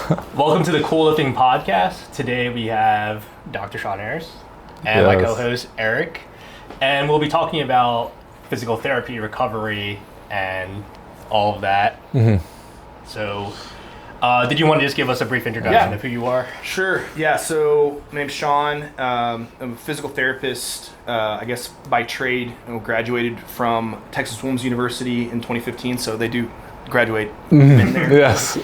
Welcome to the Cool Lifting Podcast. Today we have Dr. Sean Harris and my co-host Eric, and we'll be talking about physical therapy, recovery, and all of that. Mm-hmm. So, did you want to just give us a brief introduction of who you are? Sure. Yeah. So my name's Sean. I'm a physical therapist. I guess by trade. I graduated from Texas Women's University in 2015. So they do graduate in there. Yes.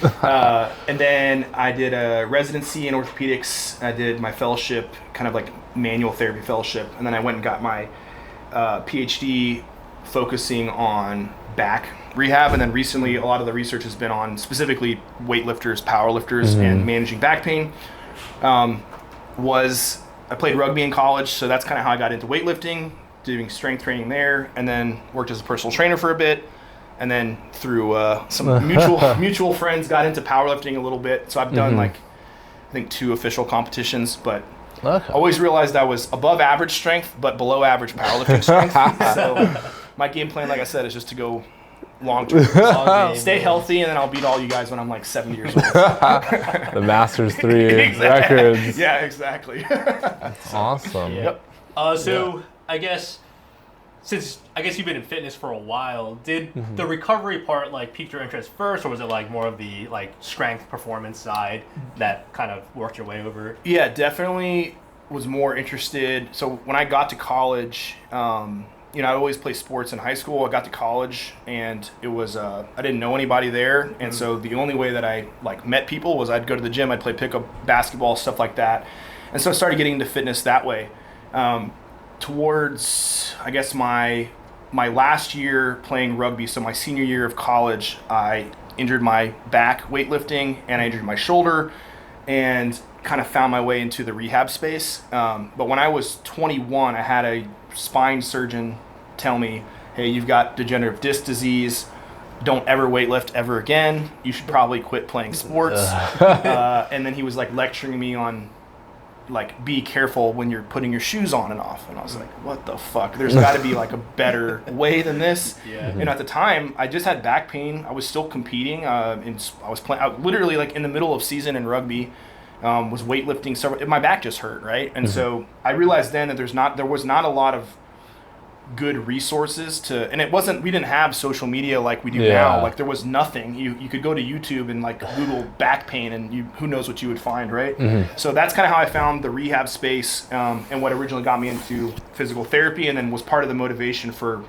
And then I did a residency in orthopedics. I did my fellowship, kind of like manual therapy fellowship, and then I went and got my PhD focusing on back rehab. And then recently, a lot of the research has been on specifically weightlifters, powerlifters, and managing back pain. I played rugby in college, so that's kind of how I got into weightlifting, doing strength training there, and then worked as a personal trainer for a bit. And then through some mutual friends, got into powerlifting a little bit. So I've done I think 2 official competitions, but always realized I was above average strength, but below average powerlifting strength. So my game plan, like I said, is just to go long term, stay healthy, and then I'll beat all you guys when I'm like 70 years old. The Masters 3 records. Yeah, exactly. That's awesome. Yep. I guess you've been in fitness for a while. Did the recovery part pique your interest first, or was it more of the strength performance side that kind of worked your way over? Yeah, definitely was more interested. So when I got to college, I always played sports in high school. I got to college and it was I didn't know anybody there, and so the only way that I met people was I'd go to the gym, I'd play pickup basketball, stuff like that, and so I started getting into fitness that way. Towards, I guess, my last year playing rugby, so my senior year of college, I injured my back weightlifting and I injured my shoulder and kind of found my way into the rehab space. But when I was 21, I had a spine surgeon tell me, hey, you've got degenerative disc disease. Don't ever weightlift ever again. You should probably quit playing sports. And then he was lecturing me on be careful when you're putting your shoes on and off. And I was like, what the fuck? There's got to be a better way than this. Yeah. And at the time, I just had back pain. I was still competing. I was playing literally in the middle of season in rugby. Was weightlifting. My back just hurt, right? And so I realized then that there was not a lot of good resources and we didn't have social media like we do now. There was nothing. You could go to YouTube and Google back pain and who knows what you would find, right? So that's kind of how I found the rehab space, and what originally got me into physical therapy, and then was part of the motivation for,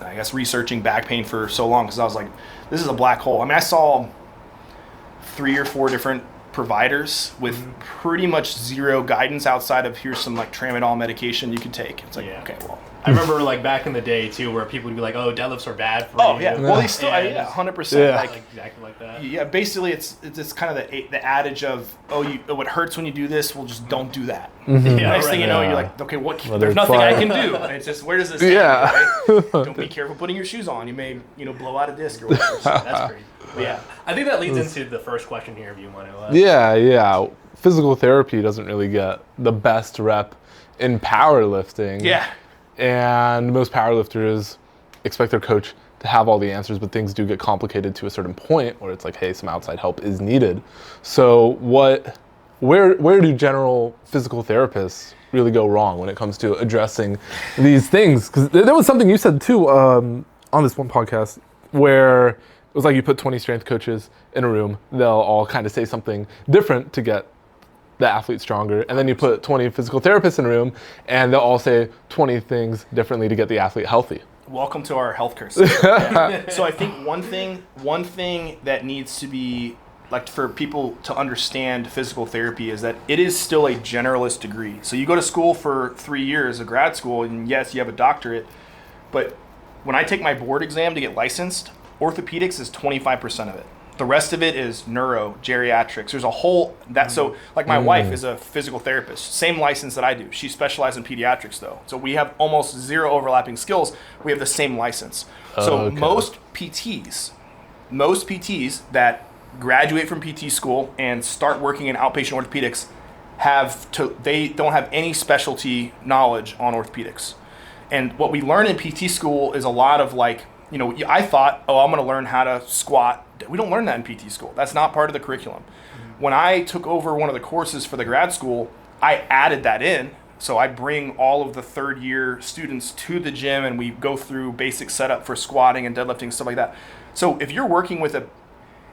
I guess, researching back pain for so long, because I was like, this is a black hole. I mean, I saw 3 or 4 different providers with pretty much zero guidance outside of here's some tramadol medication you can take. It's okay, well, I remember back in the day too, where people would be like, "Oh, deadlifts are bad for you." Oh yeah, well, they still, 100%. Yeah, exactly like that. Yeah, basically, it's kind of the adage of, what hurts when you do this, well, just don't do that. Next thing you know, you're like, okay, there's nothing I can do. It's just, where does this end, right? Don't be careful putting your shoes on. You may, blow out a disc or whatever. So that's crazy. But yeah, I think that leads into the first question here. If you want to. Yeah. Physical therapy doesn't really get the best rep in powerlifting. Yeah. And most powerlifters expect their coach to have all the answers, but things do get complicated to a certain point where it's hey, some outside help is needed. So where do general physical therapists really go wrong when it comes to addressing these things? Because there was something you said too on this one podcast where it was you put 20 strength coaches in a room, they'll all kind of say something different to get the athlete stronger, and then you put 20 physical therapists in a room and they'll all say 20 things differently to get the athlete healthy. Welcome to our healthcare system. So I think one thing that needs to be for people to understand physical therapy is that it is still a generalist degree. So you go to school for 3 years, a grad school, and yes, you have a doctorate, but when I take my board exam to get licensed, orthopedics is 25% of it. The rest of it is neuro, geriatrics. There's a whole so my wife is a physical therapist, same license that I do. She specializes in pediatrics though. So we have almost zero overlapping skills. We have the same license. Most PTs that graduate from PT school and start working in outpatient orthopedics they don't have any specialty knowledge on orthopedics. And what we learn in PT school is a lot of I thought, I'm going to learn how to squat We don't learn that in PT school. That's not part of the curriculum. When I took over one of the courses for the grad school, I added that in. So I bring all of the third year students to the gym and we go through basic setup for squatting and deadlifting, stuff like that. So if you're working with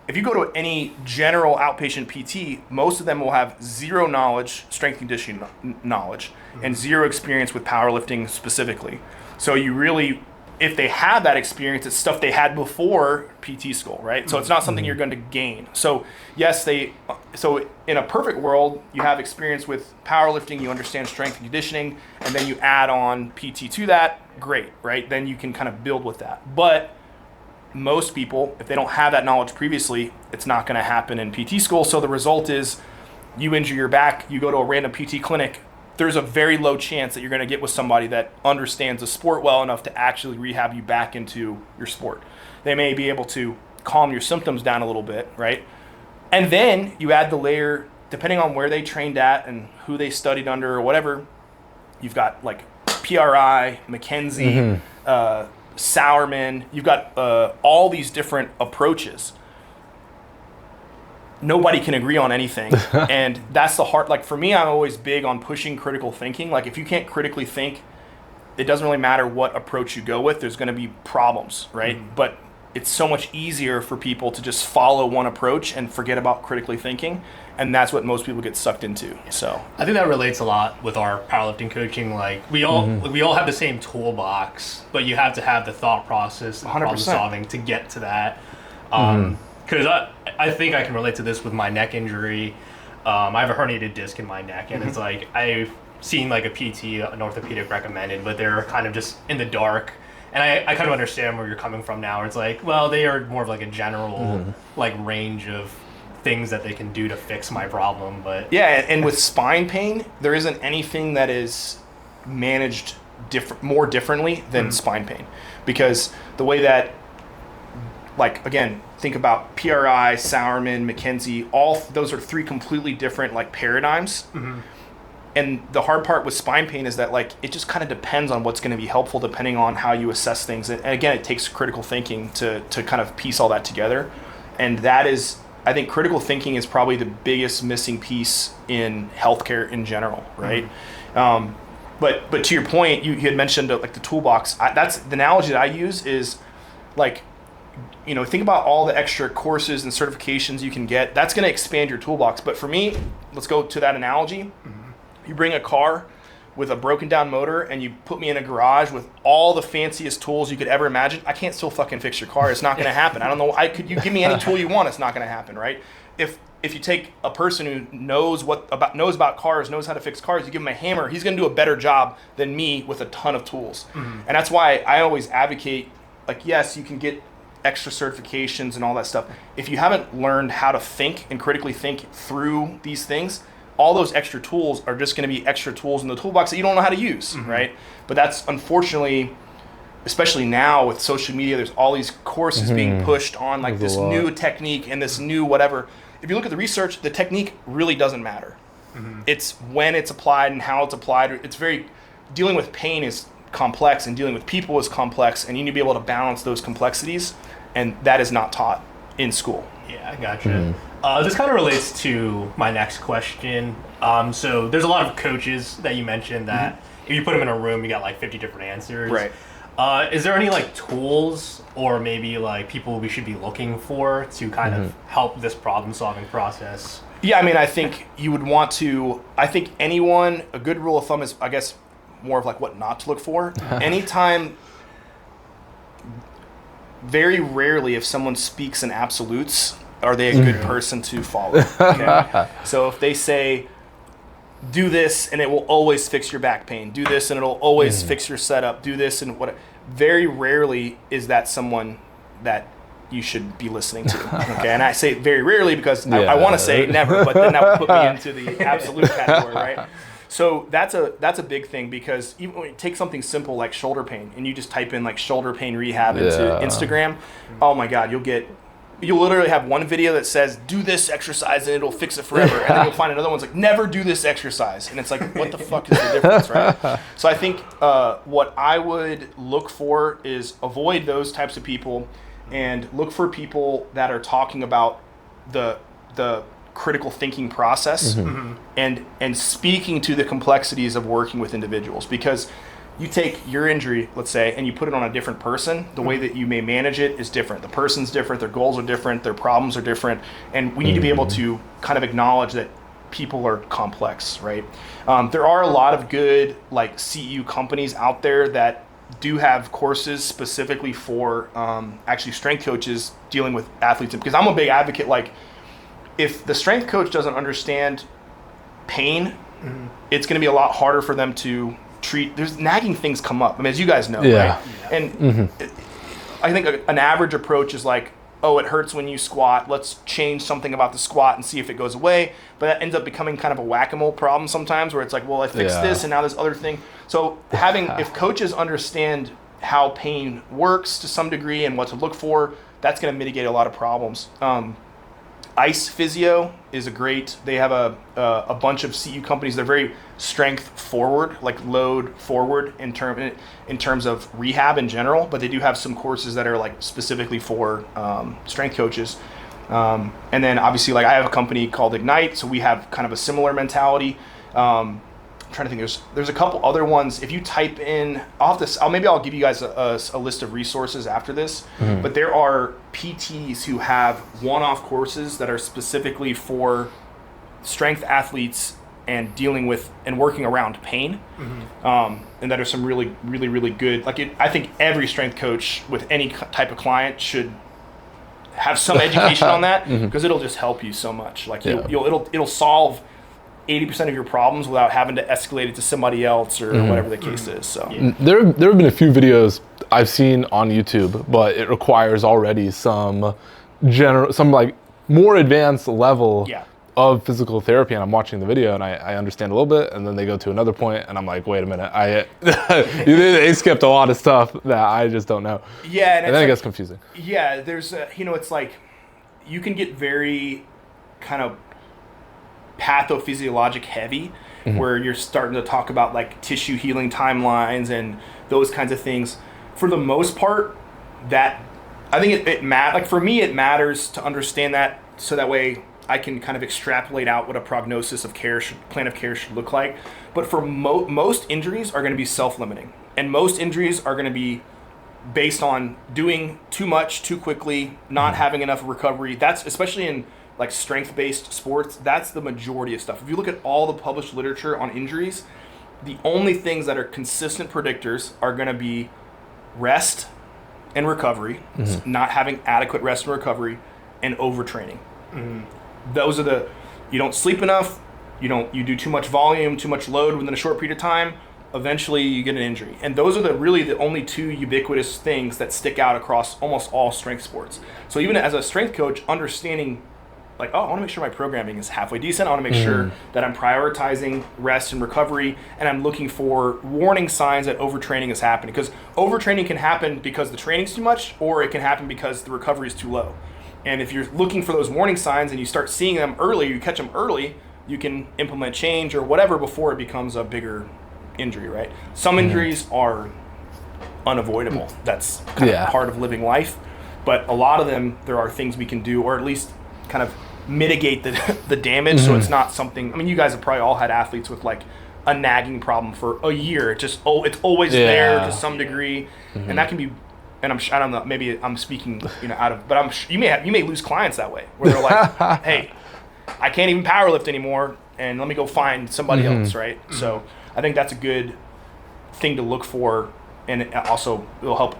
if you go to any general outpatient PT, most of them will have zero knowledge, strength conditioning knowledge, and zero experience with powerlifting specifically. So you really, if they have that experience, it's stuff they had before PT school, right? So it's not something you're going to gain. So yes, so in a perfect world, you have experience with powerlifting, you understand strength and conditioning, and then you add on PT to that, great, right? Then you can kind of build with that. But most people, if they don't have that knowledge previously, it's not going to happen in PT school. So the result is you injure your back, you go to a random PT clinic, there's a very low chance that you're going to get with somebody that understands the sport well enough to actually rehab you back into your sport. They may be able to calm your symptoms down a little bit, right? And then you add the layer, depending on where they trained at and who they studied under or whatever, you've got like PRI, McKenzie, Sourman, you've got all these different approaches. Nobody can agree on anything. And that's the hard, like for me, I'm always big on pushing critical thinking. Like if you can't critically think, it doesn't really matter what approach you go with, there's going to be problems, right? But it's so much easier for people to just follow one approach and forget about critically thinking. And that's what most people get sucked into. So I think that relates a lot with our powerlifting coaching. Like we all have the same toolbox, but you have to have the thought process, and problem solving to get to that. Because I think I can relate to this with my neck injury. I have a herniated disc in my neck, and it's like I've seen like a PT, an orthopedic recommended, but they're kind of just in the dark. And I kind of understand where you're coming from now. Where it's like, well, they are more of like a general like range of things that they can do to fix my problem. But yeah, and with spine pain, there isn't anything that is managed more differently than spine pain, because the way that, like again, think about PRI, Sourman, McKenzie, all those are three completely different like paradigms. And the hard part with spine pain is that like it just kind of depends on what's going to be helpful depending on how you assess things. And again, it takes critical thinking to kind of piece all that together. And that is, I think critical thinking is probably the biggest missing piece in healthcare in general, right? But to your point, you had mentioned like the toolbox. That's the analogy that I use is like, you know, think about all the extra courses and certifications you can get. That's going to expand your toolbox. But for me, let's go to that analogy. You bring a car with a broken down motor and you put me in a garage with all the fanciest tools you could ever imagine. I can't still fucking fix your car. It's not going to happen. I don't know. You give me any tool you want, it's not going to happen, right? If you take a person who knows about cars, knows how to fix cars, you give him a hammer, he's going to do a better job than me with a ton of tools. And that's why I always advocate, like, yes, you can get extra certifications and all that stuff. If you haven't learned how to think and critically think through these things, all those extra tools are just going to be extra tools in the toolbox that you don't know how to use, right? But that's unfortunately, especially now with social media, there's all these courses being pushed on like this new technique and this new whatever. If you look at the research, the technique really doesn't matter. It's when it's applied and how it's applied. It's dealing with pain is complex and dealing with people is complex, and you need to be able to balance those complexities, and that is not taught in school. Yeah, I gotcha. This kind of relates to my next question. So there's a lot of coaches that you mentioned that if you put them in a room, you got like 50 different answers. Right. Is there any like tools or maybe like people we should be looking for to kind of help this problem solving process? Yeah, I mean, I think you would want to, a good rule of thumb is, I guess, more of like what not to look for. Anytime, very rarely if someone speaks in absolutes, are they a good person to follow? Okay? So if they say, do this and it will always fix your back pain, do this and it'll always fix your setup, do this and what, very rarely is that someone that you should be listening to. Okay, and I say very rarely because I want to say never, but then that would put me into the absolute category, right? So that's a big thing, because even when you take something simple like shoulder pain and you just type in like shoulder pain rehab into Instagram, oh my God, you'll literally have one video that says, do this exercise and it'll fix it forever. And then you'll find another one's like, never do this exercise. And it's like, what the fuck is the difference, right? So I think what I would look for is avoid those types of people and look for people that are talking about the critical thinking process and speaking to the complexities of working with individuals. Because you take your injury, let's say, and you put it on a different person, the way that you may manage it is different. The person's different, their goals are different, their problems are different, and we need to be able to kind of acknowledge that people are complex, right? There are a lot of good like CEU companies out there that do have courses specifically for actually strength coaches dealing with athletes. Because I'm a big advocate, like, if the strength coach doesn't understand pain, it's going to be a lot harder for them to treat. There's nagging things come up. I mean, as you guys know, right? And I think an average approach is like, oh, it hurts when you squat. Let's change something about the squat and see if it goes away. But that ends up becoming kind of a whack-a-mole problem sometimes, where it's like, well, I fixed this and now this other thing. So if coaches understand how pain works to some degree and what to look for, that's going to mitigate a lot of problems. Ice Physio is they have a bunch of CU companies. They're very strength forward, like load forward in terms of rehab in general, but they do have some courses that are like specifically for strength coaches. And then obviously, like, I have a company called Ignite, so we have kind of a similar mentality. I'm trying to think, there's a couple other ones. If you type in, maybe I'll give you guys a list of resources after this, but there are PTs who have one-off courses that are specifically for strength athletes and dealing with and working around pain, and that are some really, really, really good. Like, I think every strength coach with any type of client should have some education on that, because it'll just help you so much. Like, it'll solve 80% of your problems without having to escalate it to somebody else or whatever the case is. So there have been a few videos I've seen on YouTube, but it requires already some like more advanced level of physical therapy. And I'm watching the video and I understand a little bit, and then they go to another point and I'm like, wait a minute, they skipped a lot of stuff that I just don't know. Yeah, and then it gets confusing. Yeah, there's it's like you can get very kind of pathophysiologic heavy, where you're starting to talk about like tissue healing timelines and those kinds of things. For the most part, that I think like for me, it matters to understand that, so that way I can kind of extrapolate out what a prognosis of care plan of care should look like. But for most injuries are going to be self-limiting, and most injuries are going to be based on doing too much too quickly, not having enough recovery. That's especially in like strength-based sports, that's the majority of stuff. If you look at all the published literature on injuries, the only things that are consistent predictors are going to be rest and recovery, not having adequate rest and recovery, and overtraining. Those are you don't sleep enough, you do too much volume, too much load within a short period of time, eventually you get an injury. And those are really the only two ubiquitous things that stick out across almost all strength sports. So even as a strength coach, understanding like, oh, I want to make sure my programming is halfway decent. I want to make sure that I'm prioritizing rest and recovery, and I'm looking for warning signs that overtraining is happening. Because overtraining can happen because the training's too much, or it can happen because the recovery is too low. And if you're looking for those warning signs and you start seeing them early, you catch them early, you can implement change or whatever before it becomes a bigger injury, right? Some injuries are unavoidable. That's kind of part of living life. But a lot of them, there are things we can do, or at least kind of mitigate the damage, so it's not something. I mean, you guys have probably all had athletes with like a nagging problem for a year. It's always there to some degree, and that can be. And I don't know, maybe I'm speaking out of, but you may lose clients that way, where they're like, hey, I can't even powerlift anymore, and let me go find somebody else, right? So I think that's a good thing to look for, and it also will help.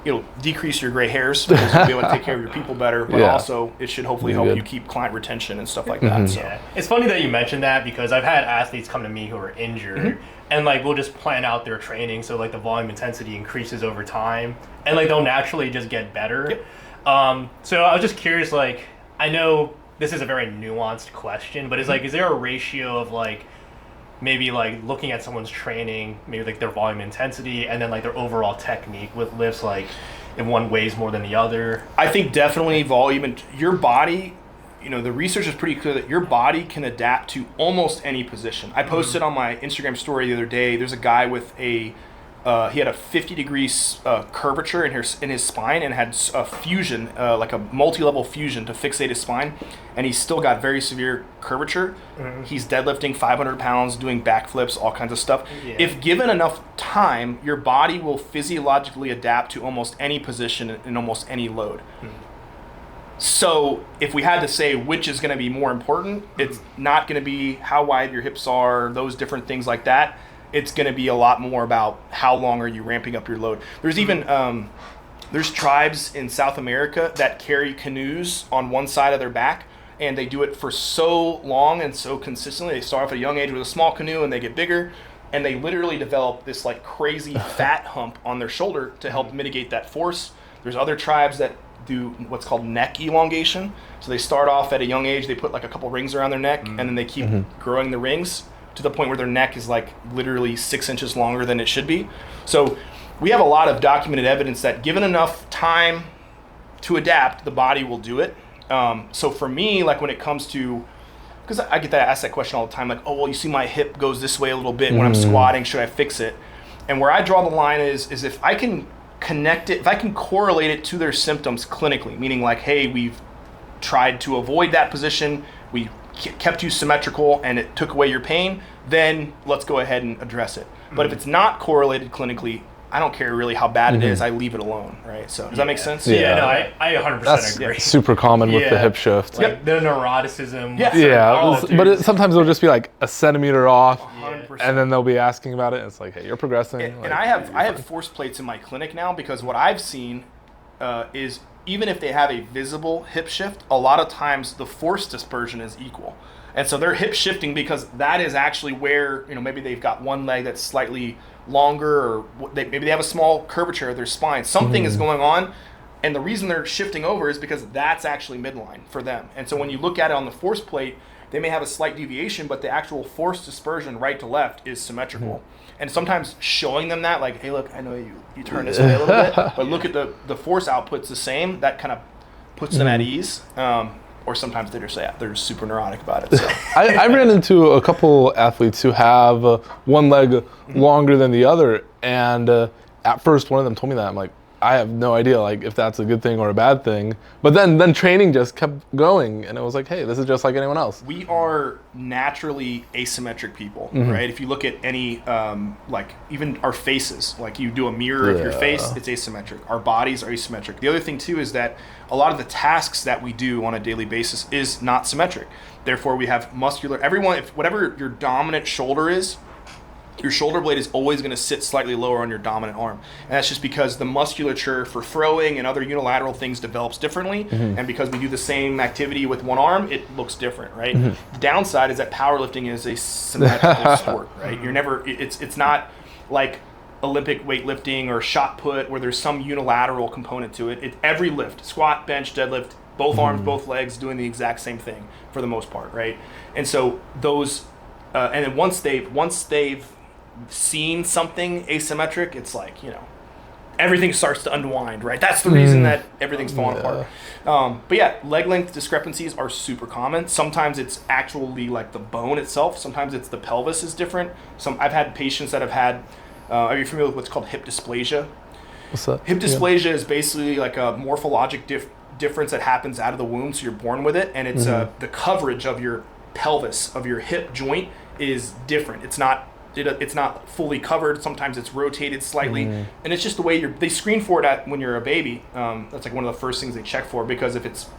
It'll decrease your gray hairs because you'll be able to take care of your people better, but also it should hopefully help you keep client retention and stuff like that. So. Yeah. It's funny that you mentioned that, because I've had athletes come to me who are injured, and like we'll just plan out their training so like the volume intensity increases over time, and like they'll naturally just get better. So I was just curious, like, I know this is a very nuanced question, but is there a ratio of like maybe like looking at someone's training, maybe like their volume intensity, and then like their overall technique with lifts, like if one weighs more than the other? I think definitely volume, and your body, the research is pretty clear that your body can adapt to almost any position. I posted on my Instagram story the other day, there's a guy with a he had a 50-degree curvature in his spine and had a fusion, like a multi-level fusion to fixate his spine, and he's still got very severe curvature. Mm-hmm. He's deadlifting 500 pounds, doing backflips, all kinds of stuff. Yeah. If given enough time, your body will physiologically adapt to almost any position in almost any load. Mm-hmm. So if we had to say which is going to be more important, it's not going to be how wide your hips are, those different things like that. It's going to be a lot more about how long are you ramping up your load. There's even there's tribes in South America that carry canoes on one side of their back, and they do it for so long and so consistently. They start off at a young age with a small canoe, and they get bigger, and they literally develop this like crazy fat hump on their shoulder to help mitigate that force. There's other tribes that do what's called neck elongation. So they start off at a young age, they put like a couple rings around their neck, and then they keep growing the rings to the point where their neck is like literally 6 inches longer than it should be. So we have a lot of documented evidence that given enough time to adapt, the body will do it. So for me, like when it comes to, because I get asked that question all the time, like, oh, well, you see my hip goes this way a little bit when I'm squatting, should I fix it? And where I draw the line is if I can connect it, if I can correlate it to their symptoms clinically, meaning like, hey, we've tried to avoid that position, we kept you symmetrical and it took away your pain, then let's go ahead and address it. But if it's not correlated clinically, I don't care really how bad it is, I leave it alone, right? So does that make sense? Yeah, no, I 100% agree. That's super common with the hip shift. Like the neuroticism. But sometimes it'll just be like a centimeter off, 100%. And then they'll be asking about it, and it's like, hey, you're progressing. And I have force plates in my clinic now, because what I've seen is even if they have a visible hip shift, a lot of times the force dispersion is equal. And so they're hip shifting because that is actually where, maybe they've got one leg that's slightly longer, or maybe they have a small curvature of their spine. Something is going on, and the reason they're shifting over is because that's actually midline for them. And so when you look at it on the force plate, they may have a slight deviation, but the actual force dispersion right to left is symmetrical. And sometimes showing them that, like, hey, look, I know you turn this way a little bit, but look at the force output's the same, that kind of puts them at ease. Or sometimes they just say they're super neurotic about it. So. I ran into a couple athletes who have one leg longer than the other, and at first one of them told me that. I'm like, I have no idea like if that's a good thing or a bad thing. But then training just kept going, and it was like, hey, this is just like anyone else. We are naturally asymmetric people, right? If you look at any, like even our faces, like you do a mirror of your face, it's asymmetric. Our bodies are asymmetric. The other thing too is that a lot of the tasks that we do on a daily basis is not symmetric. Therefore, we have muscular, whatever your dominant shoulder is, your shoulder blade is always going to sit slightly lower on your dominant arm. And that's just because the musculature for throwing and other unilateral things develops differently. And because we do the same activity with one arm, it looks different, right? The downside is that powerlifting is a symmetrical sport, right? It's not like Olympic weightlifting or shot put where there's some unilateral component to it. Every lift, squat, bench, deadlift, both arms, both legs doing the exact same thing for the most part, right? And so those, and then once they've seen something asymmetric, it's like, everything starts to unwind, right? That's the reason that everything's falling apart. But yeah, leg length discrepancies are super common. Sometimes it's actually like the bone itself. Sometimes it's the pelvis is different. I've had patients that have had, are you familiar with what's called hip dysplasia? What's that? Hip dysplasia is basically like a morphologic difference that happens out of the womb, so you're born with it, and it's the coverage of your pelvis, of your hip joint is different. It's not fully covered. Sometimes it's rotated slightly, and it's just the way they screen for it when you're a baby. That's like one of the first things they check for, because if it's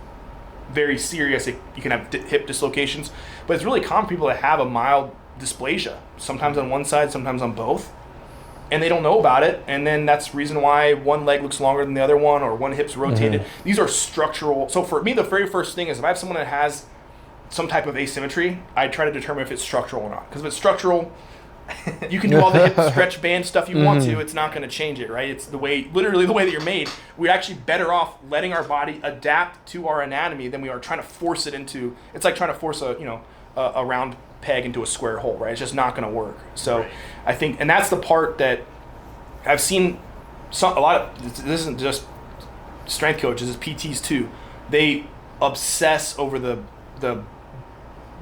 very serious, you can have hip dislocations. But it's really common for people that have a mild dysplasia, sometimes on one side, sometimes on both, and they don't know about it. And then that's the reason why one leg looks longer than the other one, or one hip's rotated. These are structural. So for me, the very first thing is if I have someone that has some type of asymmetry, I try to determine if it's structural or not. Because if it's structural, you can do all the hip stretch band stuff you want to. It's not going to change it, right? It's literally the way that you're made. We're actually better off letting our body adapt to our anatomy than we are trying to force it into. It's like trying to force a round peg into a square hole, right? It's just not going to work. So right. I think, and that's the part that I've seen a lot of. This isn't just strength coaches; it's PTs too. They obsess over the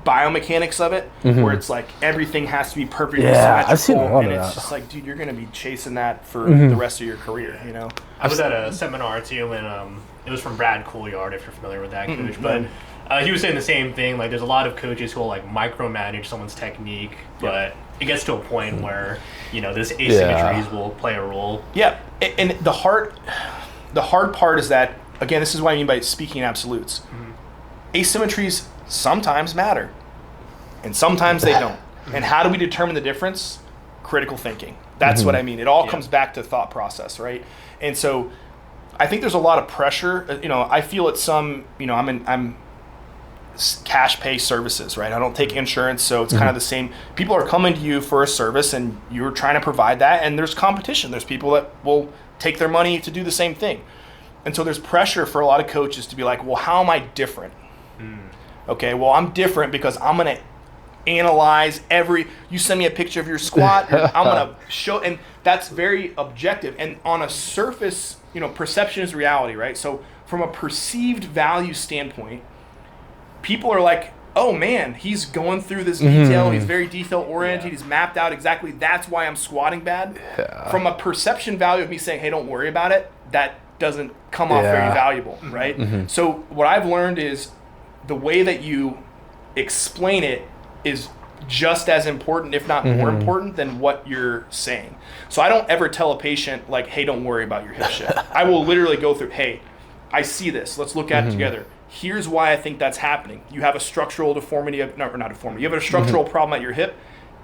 biomechanics of it, where it's like everything has to be perfectly symmetrical. I've seen a lot and of it's that. just like, dude, you're gonna be chasing that for the rest of your career, you know. I was at a seminar too, and it was from Brad Couillard, if you're familiar with that coach. But he was saying the same thing. Like, there's a lot of coaches who will like micromanage someone's technique, but it gets to a point where this asymmetries will play a role. Yeah, and the hard part is that, again, this is what I mean by speaking in absolutes. Asymmetries sometimes matter, and sometimes they don't. And how do we determine the difference? Critical thinking. That's what I mean. It all comes back to thought process, right? And so I think there's a lot of pressure. I feel at some, I'm cash pay services, right? I don't take insurance, so it's kind of the same. People are coming to you for a service, and you're trying to provide that, and there's competition. There's people that will take their money to do the same thing. And so there's pressure for a lot of coaches to be like, well, how am I different? Okay, well, I'm different because I'm going to analyze you send me a picture of your squat, I'm going to show, and that's very objective. And on a surface, perception is reality, right? So from a perceived value standpoint, people are like, oh man, he's going through this detail, he's very detail oriented, he's mapped out exactly, that's why I'm squatting bad. From a perception value of me saying, hey, don't worry about it, that doesn't come off very valuable, right? So what I've learned is the way that you explain it is just as important, if not more important, than what you're saying. So I don't ever tell a patient like, hey, don't worry about your hip shift. I will literally go through, hey, I see this, let's look at it together. Here's why I think that's happening. You have a structural deformity, you have a structural problem at your hip.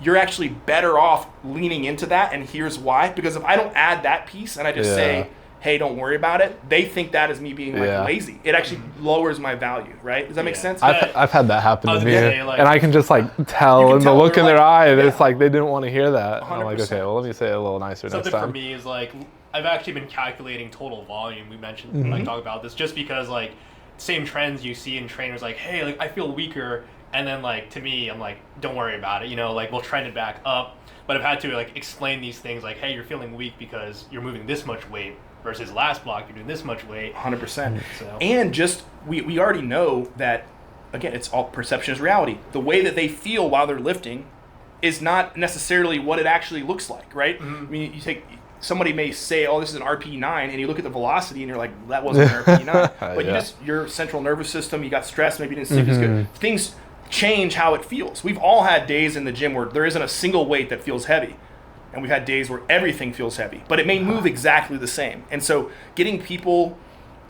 You're actually better off leaning into that, and here's why. Because if I don't add that piece and I just say, hey, don't worry about it, they think that is me being lazy. It actually lowers my value, right? Does that make sense? I've had that happen to me, and I can just tell in the look in their eye, it's like they didn't want to hear that. 100%. I'm like, okay, well, let me say it a little nicer next time. Something for me is like, I've actually been calculating total volume. We mentioned, talk about this, just because same trends you see in trainers, like, hey, I feel weaker, and then to me, I'm like, don't worry about it, we'll trend it back up. But I've had to explain these things, like, hey, you're feeling weak because you're moving this much weight versus last block you're doing this much weight. 100%. So. And just we already know that, again, it's all perception is reality. The way that they feel while they're lifting is not necessarily what it actually looks like, right? I mean, somebody may say, oh, this is an RP9, and you look at the velocity and you're like, that wasn't an RP9. But your central nervous system, you got stress, maybe you didn't sleep as good. Things change how it feels. We've all had days in the gym where there isn't a single weight that feels heavy. And we've had days where everything feels heavy, but it may move exactly the same. And so getting people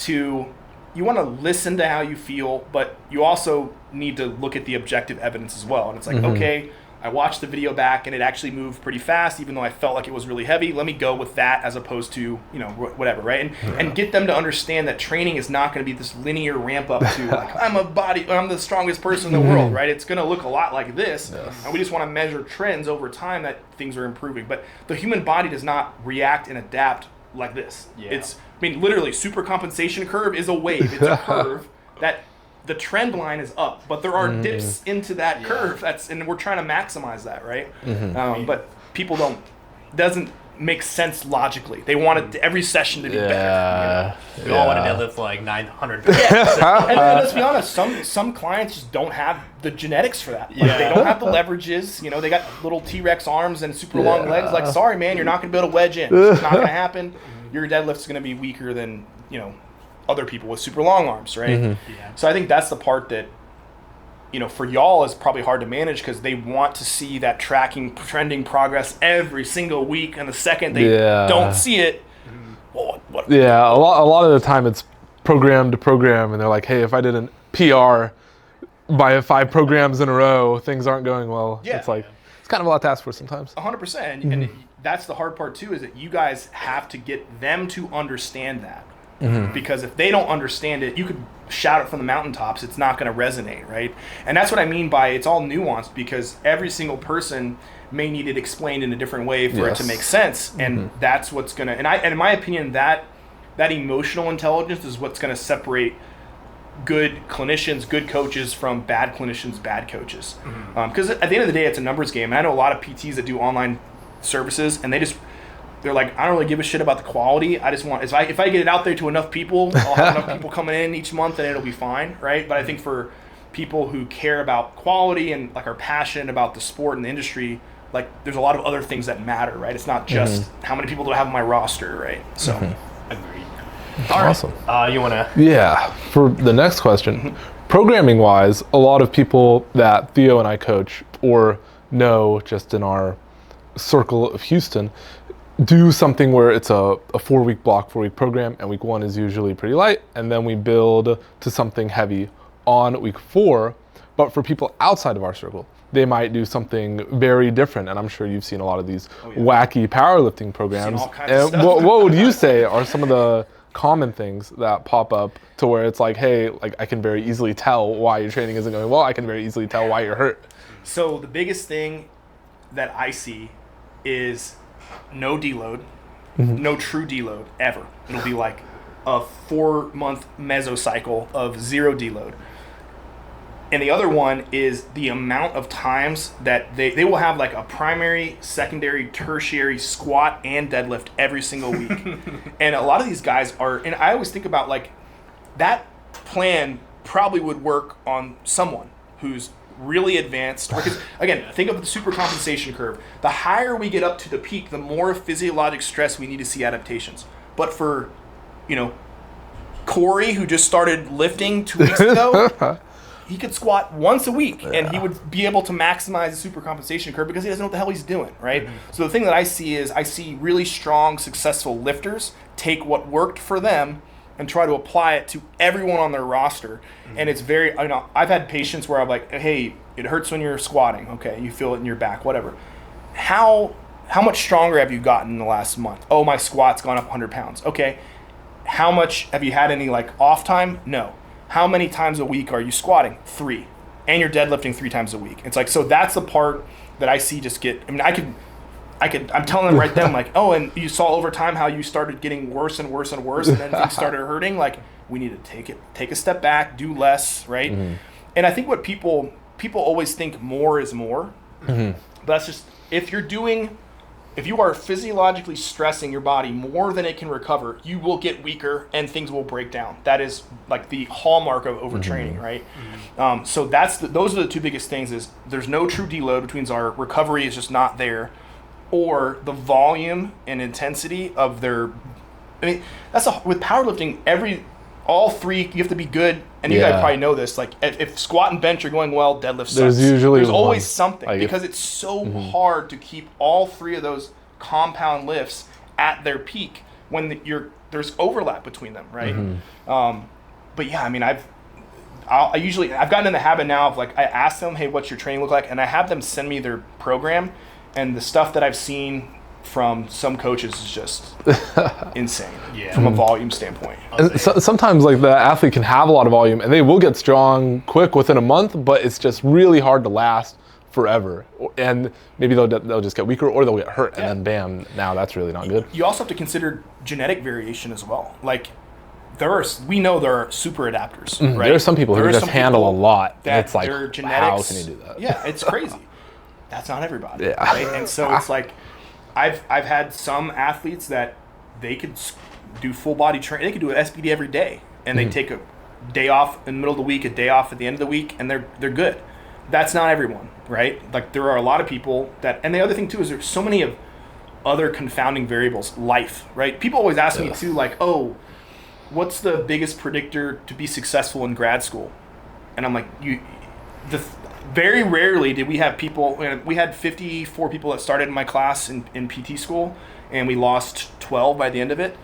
you want to listen to how you feel, but you also need to look at the objective evidence as well. And it's like, okay, I watched the video back and it actually moved pretty fast, even though I felt like it was really heavy. Let me go with that as opposed to, whatever, right? And get them to understand that training is not going to be this linear ramp up to I'm the strongest person in the world, right? It's going to look a lot like this. And we just want to measure trends over time that things are improving. But the human body does not react and adapt like this. Literally, supercompensation curve is a wave. It's a curve that the trend line is up, but there are dips into that curve. And we're trying to maximize that, right? But people doesn't make sense logically. They want every session to be better. We all want to deadlift 900 pounds. And let's be honest, some clients just don't have the genetics for that. They don't have the leverages. They got little T-Rex arms and super long legs. Sorry, man, you're not going to be able to wedge in. It's not going to happen. Your deadlift's going to be weaker than other people with super long arms, right? So I think that's the part that for y'all is probably hard to manage, because they want to see that trending progress every single week, and the second they don't see it, what? Yeah, a lot of the time it's program to program, and they're like, hey, if I did an PR by 5 programs in a row, things aren't going well. It's it's kind of a lot to ask for sometimes. 100%, and that's the hard part too, is that you guys have to get them to understand that. Because if they don't understand it, you could shout it from the mountaintops, it's not going to resonate, right? And that's what I mean by it's all nuanced, because every single person may need it explained in a different way for it to make sense. And that's what's going to, and in my opinion, that emotional intelligence is what's going to separate good clinicians, good coaches from bad clinicians, bad coaches. Because at the end of the day, it's a numbers game. And I know a lot of PTs that do online services, and they're like, I don't really give a shit about the quality. I just want, if I get it out there to enough people, I'll have enough people coming in each month and it'll be fine, right? But I think for people who care about quality and like are passionate about the sport and the industry, like there's a lot of other things that matter, right? It's not just how many people do I have on my roster, right? So, agreed. Awesome. You want to? Yeah. For the next question, programming wise, a lot of people that Theo and I coach or know just in our circle of Houston do something where it's a 4-week block, 4-week program, and week 1 is usually pretty light, and then we build to something heavy on week 4. But for people outside of our circle, they might do something very different, and I'm sure you've seen a lot of these wacky powerlifting programs. Seen all kinds of stuff. What would you say are some of the common things that pop up to where it's like, hey, like I can very easily tell why your training isn't going well. I can very easily tell why you're hurt. So the biggest thing that I see is no deload, no true deload ever. It'll be like a 4-month mesocycle of 0 deload. And the other one is the amount of times that they will have like a primary, secondary, tertiary squat and deadlift every single week. And a lot of these guys are, and I always think about like that plan probably would work on someone who's really advanced. Because again, think of the super compensation curve. The higher we get up to the peak, the more physiologic stress we need to see adaptations. But for, Corey, who just started lifting 2 weeks ago, he could squat once a week and he would be able to maximize the super compensation curve because he doesn't know what the hell he's doing, right? So the thing that I see is I see really strong, successful lifters take what worked for them and try to apply it to everyone on their roster. And it's very, I've had patients where I'm like, hey, it hurts when you're squatting. Okay, you feel it in your back, whatever. How much stronger have you gotten in the last month? Oh, my squat's gone up 100 pounds. Okay, how much, have you had any like off time? No. How many times a week are you squatting? 3. And you're deadlifting 3 times a week. It's like, so that's the part that I see just get, I'm telling them right then, like, oh, and you saw over time how you started getting worse and worse and worse, and then things started hurting. Like, we need to take a step back, do less, right? And I think what people always think more is more. But that's just, if you are physiologically stressing your body more than it can recover, you will get weaker and things will break down. That is like the hallmark of overtraining, right? So those are the 2 biggest things is there's no true deload, which means our recovery is just not there, or the volume and intensity of their, with powerlifting, all 3, you have to be good, and you guys probably know this, like if squat and bench are going well, deadlift sucks. There's always something, like because it's so hard to keep all 3 of those compound lifts at their peak when there's overlap between them, right? But yeah, I've gotten in the habit now of like, I ask them, hey, what's your training look like? And I have them send me their program, and the stuff that I've seen from some coaches is just insane from a volume standpoint. And sometimes like the athlete can have a lot of volume and they will get strong quick within a month, but it's just really hard to last forever. And maybe they'll just get weaker or they'll get hurt and then bam, now that's really not good. You also have to consider genetic variation as well. Like we know there are super adapters, right? There are some people who can just handle a lot. And it's like, their genetics, how can you do that? Yeah, it's crazy. That's not everybody, right? And so it's like, I've had some athletes that they could do full body training. They could do an SBD every day, and they take a day off in the middle of the week, a day off at the end of the week, and they're good. That's not everyone, right? Like there are a lot of people that, and the other thing too is there's so many of other confounding variables, life, right? People always ask me too, like, oh, what's the biggest predictor to be successful in grad school? And I'm like, very rarely did we have people, we had 54 people that started in my class in PT school, and we lost 12 by the end of it.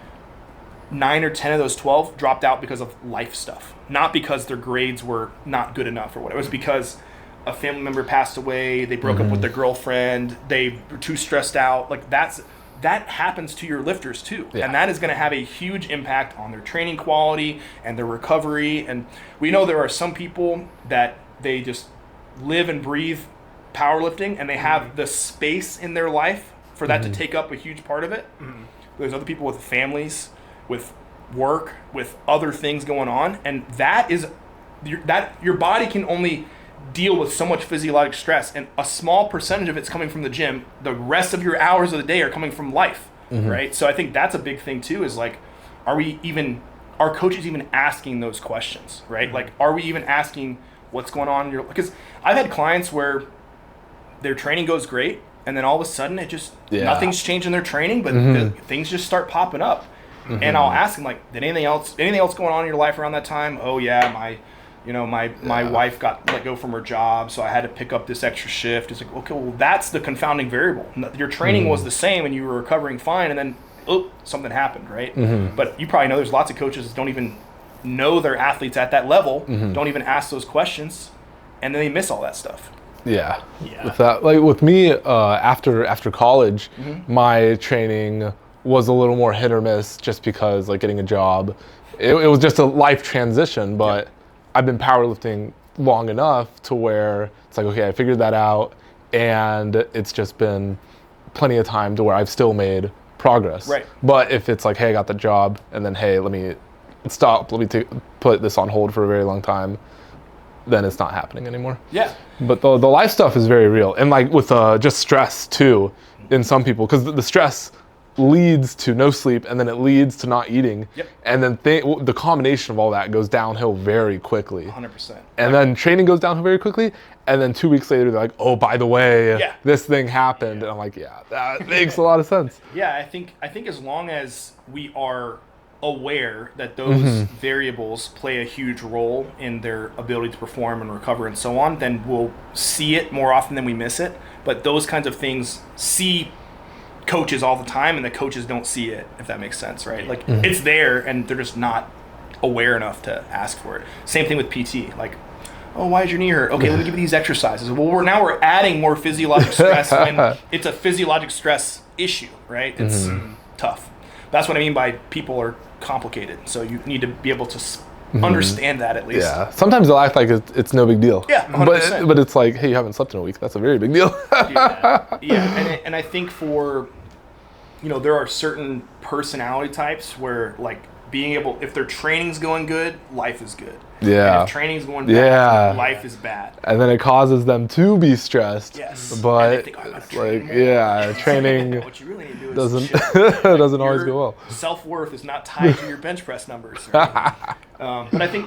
9 or 10 of those 12 dropped out because of life stuff. Not because their grades were not good enough or whatever. It was because a family member passed away, they broke up with their girlfriend, they were too stressed out. Like that happens to your lifters too. And that is going to have a huge impact on their training quality and their recovery. And we know there are some people that they just live and breathe powerlifting and they have the space in their life for that to take up a huge part of it. There's other people with families, with work, with other things going on, and that your body can only deal with so much physiologic stress, and a small percentage of it's coming from the gym. The rest of your hours of the day are coming from life, right? So I think that's a big thing too, is like, are coaches even asking those questions, right? Like, are we even asking what's going on. Because I've had clients where their training goes great, and then all of a sudden it just nothing's changed in their training, but things just start popping up. And I'll ask them, like, did anything else going on in your life around that time? Oh yeah, my wife got let go from her job, so I had to pick up this extra shift. It's like, okay, well, that's the confounding variable. Your training was the same and you were recovering fine, and then something happened, right? But you probably know there's lots of coaches that don't even know their athletes at that level, don't even ask those questions, and then they miss all that stuff. Yeah. With that, like with me, after college, my training was a little more hit or miss, just because like getting a job, it was just a life transition. But I've been powerlifting long enough to where it's like, okay, I figured that out, and it's just been plenty of time to where I've still made progress. Right. But if it's like, hey, I got the job, and then hey, let me put this on hold for a very long time, then it's not happening anymore. Yeah. But the life stuff is very real, and like with just stress too, in some people, because the stress leads to no sleep, and then it leads to not eating, and then the combination of all that goes downhill very quickly. 100%. And then training goes downhill very quickly, and then 2 weeks later they're like, oh, by the way, this thing happened, and I'm like, yeah, that makes a lot of sense. Yeah, I think as long as we are aware that those variables play a huge role in their ability to perform and recover and so on, then we'll see it more often than we miss it. But those kinds of things see coaches all the time, and the coaches don't see it, if that makes sense, right? Like it's there, and they're just not aware enough to ask for it. Same thing with PT. Like, oh, why is your knee hurt? Okay, let me give you these exercises. Well, we're adding more physiologic stress when it's a physiologic stress issue, right? It's tough. That's what I mean by people are complicated. So you need to be able to understand that at least. Yeah. Sometimes they'll act like it's no big deal. Yeah, 100%. But it's like, hey, you haven't slept in a week. That's a very big deal. And I think for, there are certain personality types where, like, being able, if their training's going good, life is good. Yeah. And if training's going bad, life is bad. And then it causes them to be stressed. Yes. But think, it's like, training what you really need to do is doesn't always go well. Self-worth is not tied to your bench press numbers. Right? But I think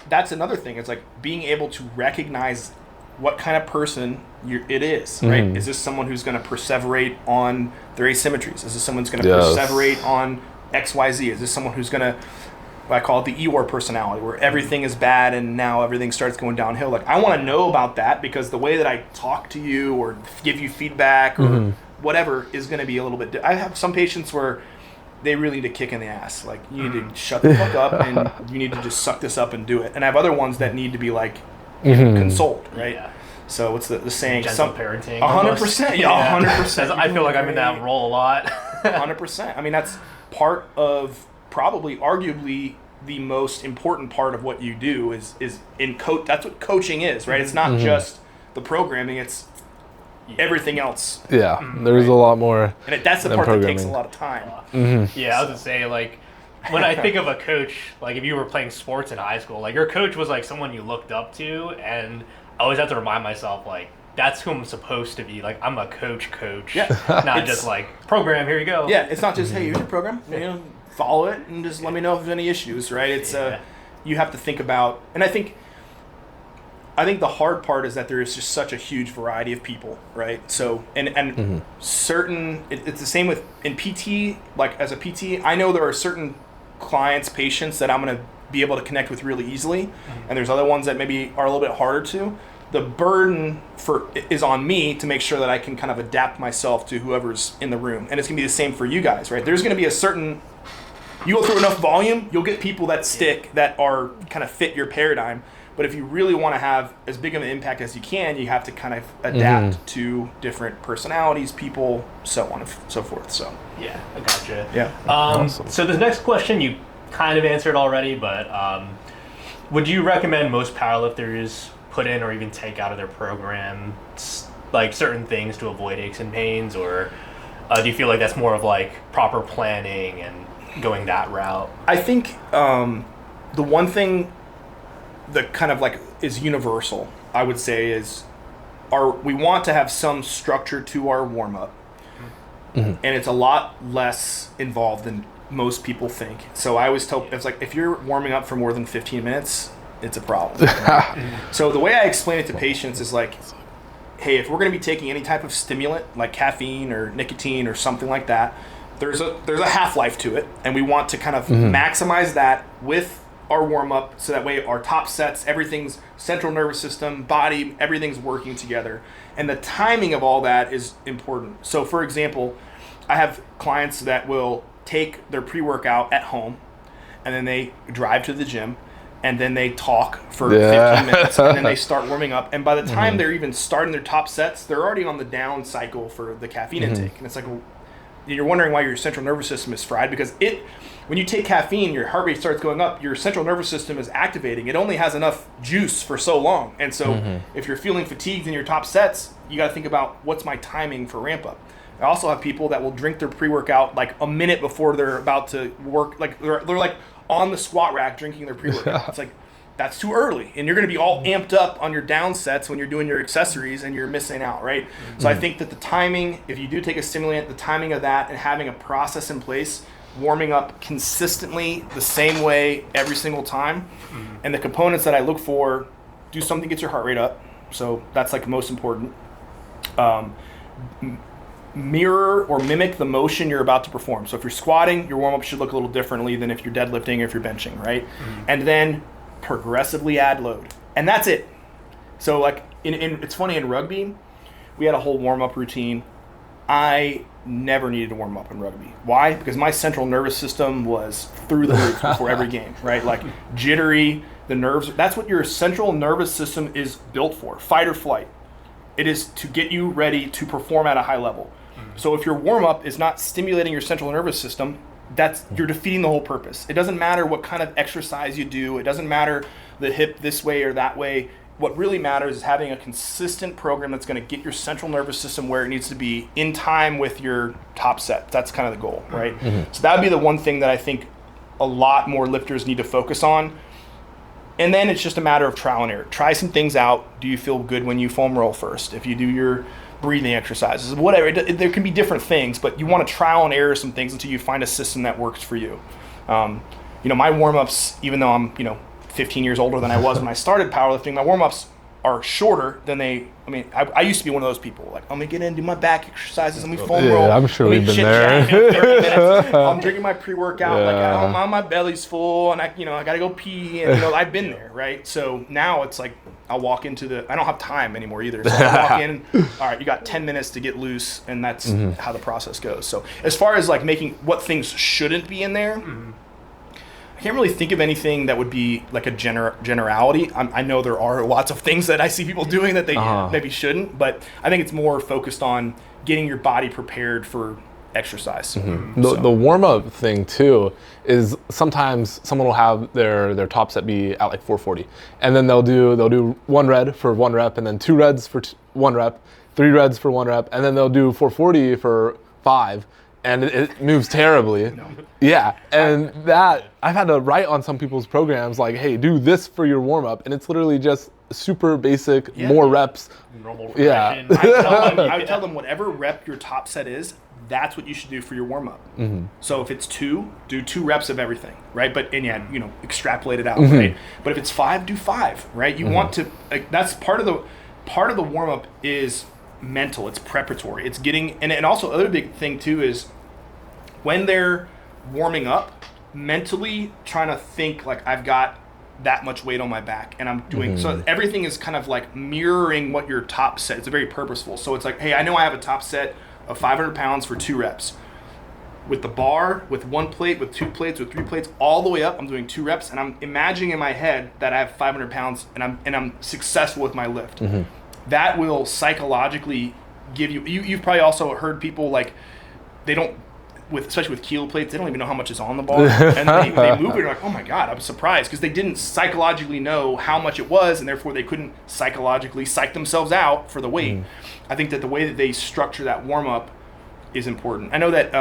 that's another thing. It's like being able to recognize what kind of person it is, right? Is this someone who's going to perseverate on their asymmetries? Is this someone who's going to perseverate on XYZ? Is this someone who's going to, I call it the Eeyore personality, where everything is bad and now everything starts going downhill? Like, I want to know about that, because the way that I talk to you or give you feedback or whatever is going to be a little bit I have some patients where they really need a kick in the ass. Like, you need to shut the fuck up and you need to just suck this up and do it. And I have other ones that need to be like consoled, right? Yeah. So what's the saying? Gentle parenting. 100%. Yeah, 100%. I feel like I'm in that role a lot. 100%. I mean, that's part of, probably arguably the most important part of what you do is in coach. That's what coaching is, right? It's not just the programming, it's everything else. Yeah, there's a lot more. And that's the part that takes a lot of time. Yeah, I was gonna say, like, when I think of a coach, like if you were playing sports in high school, like your coach was like someone you looked up to, and I always have to remind myself, like, that's who I'm supposed to be. Like, I'm a coach, not just like, program, here you go. Yeah, it's not just, hey, here's your program, follow it and just let me know if there's any issues, right? It's you have to think about, and I think the hard part is that there is just such a huge variety of people, right? So and certain, it's the same with in PT. Like, as a PT, I know there are certain clients, patients that I'm going to be able to connect with really easily, and there's other ones that maybe are a little bit harder to. The burden is on me to make sure that I can kind of adapt myself to whoever's in the room, and it's going to be the same for you guys, right? There's going to be a certain, you go through enough volume, you'll get people that stick, that are kind of fit your paradigm. But if you really want to have as big of an impact as you can, you have to kind of adapt to different personalities, people, so on and so forth. So yeah, I gotcha. Yeah. Awesome. So this next question you kind of answered already, but would you recommend most powerlifters put in or even take out of their program like certain things to avoid aches and pains, or do you feel like that's more of like proper planning and going that route? I think the one thing that kind of like is universal, I would say, is we want to have some structure to our warm-up, and it's a lot less involved than most people think. So I always tell, it's like, if you're warming up for more than 15 minutes, it's a problem. So the way I explain it to patients is like, hey, if we're going to be taking any type of stimulant like caffeine or nicotine or something like that, there's a half-life to it, and we want to kind of maximize that with our warm-up, so that way our top sets, everything's central nervous system, body, everything's working together. And the timing of all that is important. So for example, I have clients that will take their pre-workout at home, and then they drive to the gym, and then they talk for 15 minutes, and then they start warming up. And by the time they're even starting their top sets, they're already on the down cycle for the caffeine intake. And it's like, well, you're wondering why your central nervous system is fried, because when you take caffeine, your heart rate starts going up, your central nervous system is activating. It only has enough juice for so long. And so if you're feeling fatigued in your top sets, you got to think about, what's my timing for ramp up? I also have people that will drink their pre-workout like a minute before they're about to work. Like they're like on the squat rack drinking their pre-workout. It's like, that's too early. And you're going to be all amped up on your down sets when you're doing your accessories, and you're missing out, right? So I think that the timing, if you do take a stimulant, the timing of that and having a process in place, warming up consistently the same way every single time. And the components that I look for, do something that gets your heart rate up. So that's like most important. Mirror or mimic the motion you're about to perform. So if you're squatting, your warm-up should look a little differently than if you're deadlifting or if you're benching, right? And then progressively add load. And that's it. So like, it's funny, in rugby, we had a whole warm-up routine. I never needed to warm up in rugby. Why? Because my central nervous system was through the roof before every game, right? Like jittery, the nerves, that's what your central nervous system is built for, fight or flight. It is to get you ready to perform at a high level. So if your warm-up is not stimulating your central nervous system, you're defeating the whole purpose. It doesn't matter what kind of exercise you do. It doesn't matter the hip this way or that way. What really matters is having a consistent program that's going to get your central nervous system where it needs to be in time with your top set. That's kind of the goal, right? So that would be the one thing that I think a lot more lifters need to focus on. And then it's just a matter of trial and error. Try some things out. Do you feel good when you foam roll first? If you do your breathing exercises, whatever, there can be different things, but you want to trial and error some things until you find a system that works for you. My warm-ups, even though I'm 15 years older than I was when I started powerlifting, my warm-ups are shorter than I used to be one of those people. Like, let me get in, do my back exercises, let me foam roll. Yeah, I'm sure we've been there. 30 minutes. I'm drinking my pre-workout, my belly's full, and I got to go pee, and I've been there, right? So now it's like, I'll walk into I don't have time anymore either. So I walk in, all right, you got 10 minutes to get loose, and that's how the process goes. So as far as like making what things shouldn't be in there, I can't really think of anything that would be like a generality. I know there are lots of things that I see people doing that they maybe shouldn't, but I think it's more focused on getting your body prepared for exercise. The warm-up thing too is sometimes someone will have their top set be at like 440, and then they'll do 1 red for 1 rep, and then 2 reds for 1 rep, 3 reds for 1 rep, and then they'll do 440 for 5. And it moves terribly. Yeah, and that, I've had to write on some people's programs like, hey, do this for your warm-up, and it's literally just super basic, more reps. Normal progression. I would tell them whatever rep your top set is, that's what you should do for your warm-up. So if it's 2, do 2 reps of everything, right? But extrapolate it out, right? But if it's 5, do 5, right? You want to, that's part of the warm-up is mental, it's preparatory, it's getting, and also other big thing too is when they're warming up, mentally trying to think like, I've got that much weight on my back and I'm doing, so everything is kind of like mirroring what your top set, it's very purposeful. So it's like, hey, I know I have a top set of 500 pounds for 2 reps. With the bar, with 1 plate, with 2 plates, with 3 plates, all the way up, I'm doing 2 reps, and I'm imagining in my head that I have 500 pounds and I'm successful with my lift. That will psychologically give you, you've probably also heard people like, they don't, especially with keel plates, they don't even know how much is on the bar. And they move it, and like, oh my God, I'm surprised. Because they didn't psychologically know how much it was, and therefore they couldn't psychologically psych themselves out for the weight. I think that the way that they structure that warm-up is important. I know that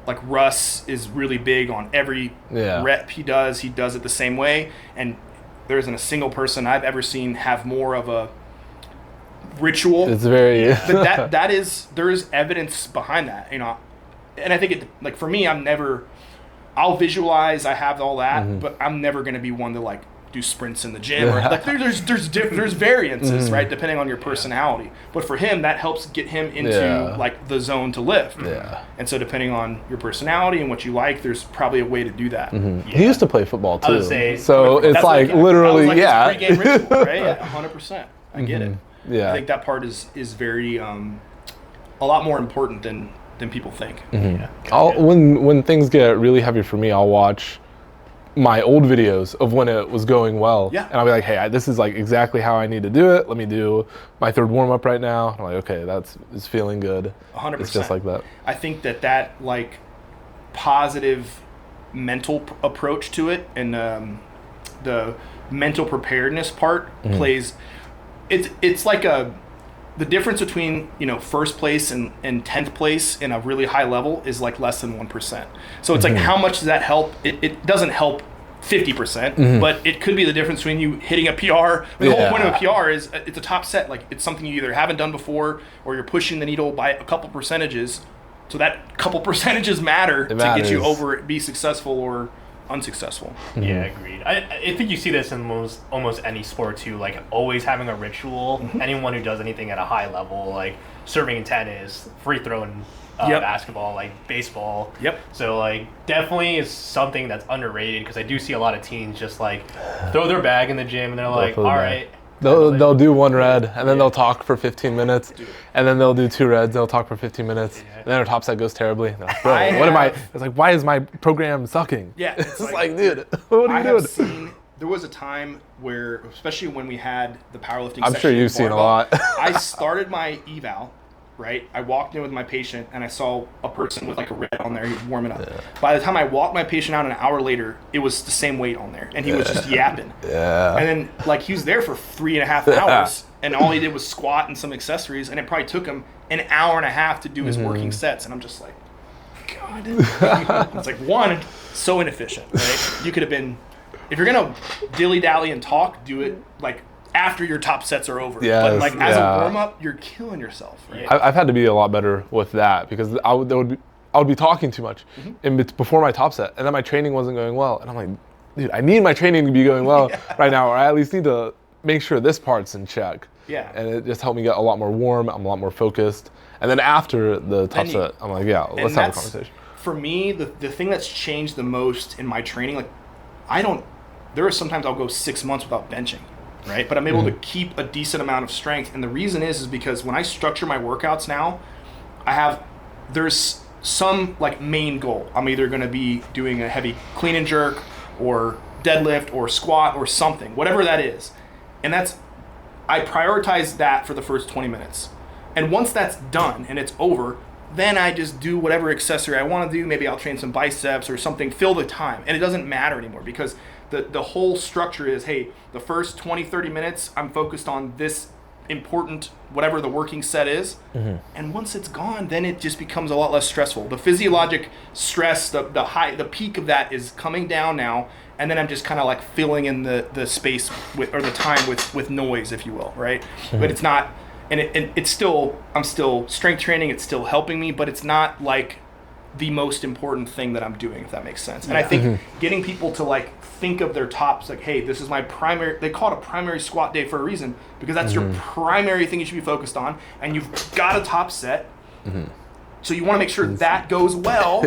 like Russ is really big on every rep he does it the same way. And there isn't a single person I've ever seen have more of a ritual. It's very but there is evidence behind that, and I think for me, I'll visualize, I have all that, but I'm never going to be one to like do sprints in the gym, or like there's variances, right, depending on your personality. But for him, that helps get him into like the zone to lift. Yeah. And so depending on your personality and what you like, there's probably a way to do that. He used to play football too. I would say, so it's like literally, his pregame ritual, right? 100%. I get it. Yeah. I think that part is very a lot more important than people think. When things get really heavy for me, I'll watch my old videos of when it was going well. Yeah. And I'll be like, hey, this is like exactly how I need to do it. Let me do my third warm up right now. I'm like, okay, it's feeling good. 100%. It's just like that. I think that like positive mental approach to it, and the mental preparedness part plays. It's like the difference between first place and 10th place in a really high level is like less than 1%. So it's like, how much does that help? It doesn't help 50%, but it could be the difference between you hitting a PR. The whole point of a PR is it's a top set. Like, it's something you either haven't done before, or you're pushing the needle by a couple percentages. So that couple percentages matter to get you over it, be successful or unsuccessful. Yeah, agreed. I think you see this in almost any sport too, like always having a ritual. Anyone who does anything at a high level, like serving in tennis, free throwing basketball, like baseball. So like definitely is something that's underrated, because I do see a lot of teens just like throw their bag in the gym and they're like, all right. They'll do one red, and then they'll talk for 15 minutes, and then they'll do two reds, they'll talk for 15 minutes, and then their top set goes terribly. They're like, bro, what am I? It's like, why is my program sucking? Yeah. It's like, dude, what are you doing? There was a time where, especially when we had the powerlifting I'm section sure you've seen a lot. I started my eval, right? I walked in with my patient, and I saw a person with like a red on there. He was warming up. By the time I walked my patient out an hour later, it was the same weight on there, and he was just yapping. And then like he was there for 3.5 hours, and all he did was squat and some accessories, and it probably took him an hour and a half to do his working sets. And I'm just like, God. It's like, one, so inefficient, right? You could have been, if you're gonna dilly-dally and talk, do it like after your top sets are over. But like as a warm-up, you're killing yourself, right? I've had to be a lot better with that, because I would be talking too much before my top set, and then my training wasn't going well, and I'm like, dude, I need my training to be going well right now, or I at least need to make sure this part's in check. And it just helped me get a lot more warm. I'm a lot more focused, and then after the top set, I'm like, let's have a conversation. For me, the thing that's changed the most in my training, like there are sometimes I'll go 6 months without benching. Right, but I'm able to keep a decent amount of strength, and the reason is because when I structure my workouts now, there's some like main goal. I'm either going to be doing a heavy clean and jerk, or deadlift, or squat, or something, whatever that is, and I prioritize that for the first 20 minutes, and once that's done and it's over, then I just do whatever accessory I want to do. Maybe I'll train some biceps or something, fill the time, and it doesn't matter anymore, because the whole structure is, hey, the first 20-30 minutes I'm focused on this important whatever the working set is, and once it's gone, then it just becomes a lot less stressful. The physiologic stress, the peak of that is coming down now, and then I'm just kind of like filling in the space or the time with noise, if you will, right? But it's not, and it's still, I'm still strength training, it's still helping me, but it's not like the most important thing that I'm doing, if that makes sense. And I think getting people to like think of their tops, like, hey, this is my primary, they call it a primary squat day for a reason, because that's your primary thing you should be focused on, and you've got a top set, so you want to make sure that goes well,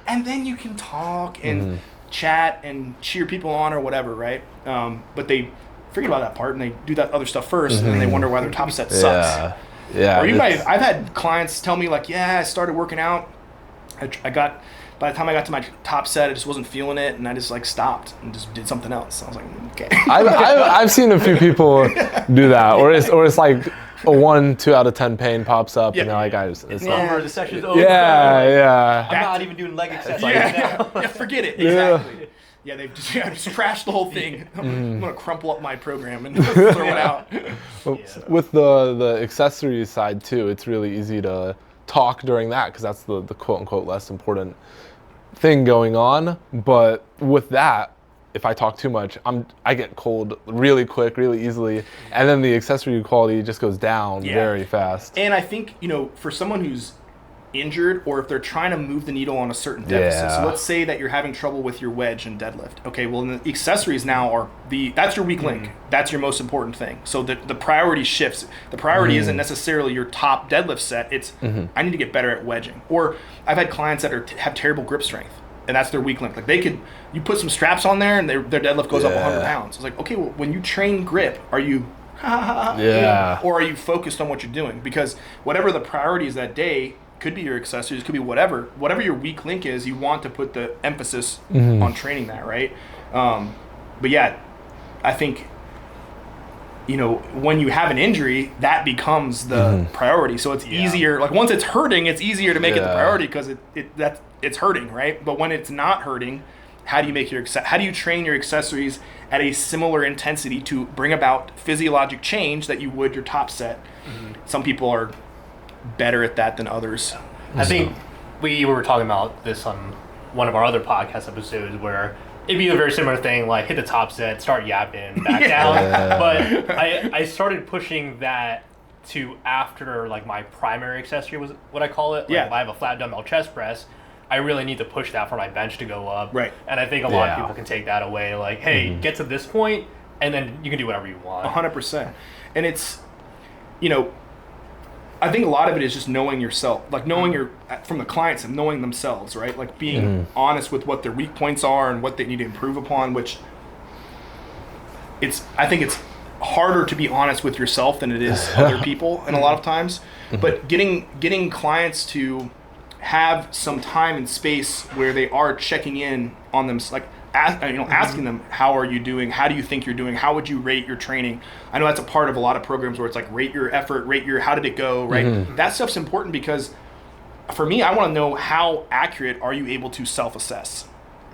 and then you can talk and chat and cheer people on or whatever, right? But they forget about that part, and they do that other stuff first, and then they wonder why their top set sucks. Or I've had clients tell me like, I started working out, by the time I got to my top set, I just wasn't feeling it, and I just like stopped and just did something else. I was like, okay. I've seen a few people do that, or it's like a 1-2 out of 10 pain pops up, and they're like, it's over. The session's over. I'm not even doing leg exercises now. Forget it. Exactly. They've just trashed the whole thing. I'm gonna crumple up my program and throw it out. With the accessories side too, it's really easy to talk during that, because that's the quote unquote less important thing going on. But with that, if I talk too much, I get cold really quick, really easily, and then the accessory quality just goes down very fast. And I think, for someone who's injured or if they're trying to move the needle on a certain deficit. So let's say that you're having trouble with your wedge and deadlift. Okay, well, the accessories now are that's your weak link. That's your most important thing. So the priority shifts. The priority isn't necessarily your top deadlift set. It's I need to get better at wedging. Or I've had clients that have terrible grip strength, and that's their weak link. Like you put some straps on there and their deadlift goes up 100 pounds. It's like, okay, well, when you train grip, are you or are you focused on what you're doing? Because whatever the priority is that day, could be your accessories, could be whatever your weak link is, you want to put the emphasis on training that, right? But yeah, I think, when you have an injury, that becomes the priority. So it's easier, like once it's hurting, it's easier to make it the priority because it's hurting, right? But when it's not hurting, how do you train your accessories at a similar intensity to bring about physiologic change that you would your top set? Some people are better at that than others. I think we were talking about this on one of our other podcast episodes where it'd be a very similar thing, like hit the top set, start yapping, back down. But I started pushing that to after like my primary accessory was what I call it. Like if I have a flat dumbbell chest press, I really need to push that for my bench to go up. Right. And I think a lot of people can take that away. Like, hey, get to this point, and then you can do whatever you want. 100%. And it's, I think a lot of it is just knowing yourself, like knowing from the clients and knowing themselves, right? Like being honest with what their weak points are and what they need to improve upon, which I think it's harder to be honest with yourself than it is other people and a lot of times. But getting clients to have some time and space where they are checking in on them, like asking them, how are you doing? How do you think you're doing? How would you rate your training? I know that's a part of a lot of programs where it's like rate your effort, how did it go, right? That stuff's important because for me, I want to know how accurate are you able to self-assess?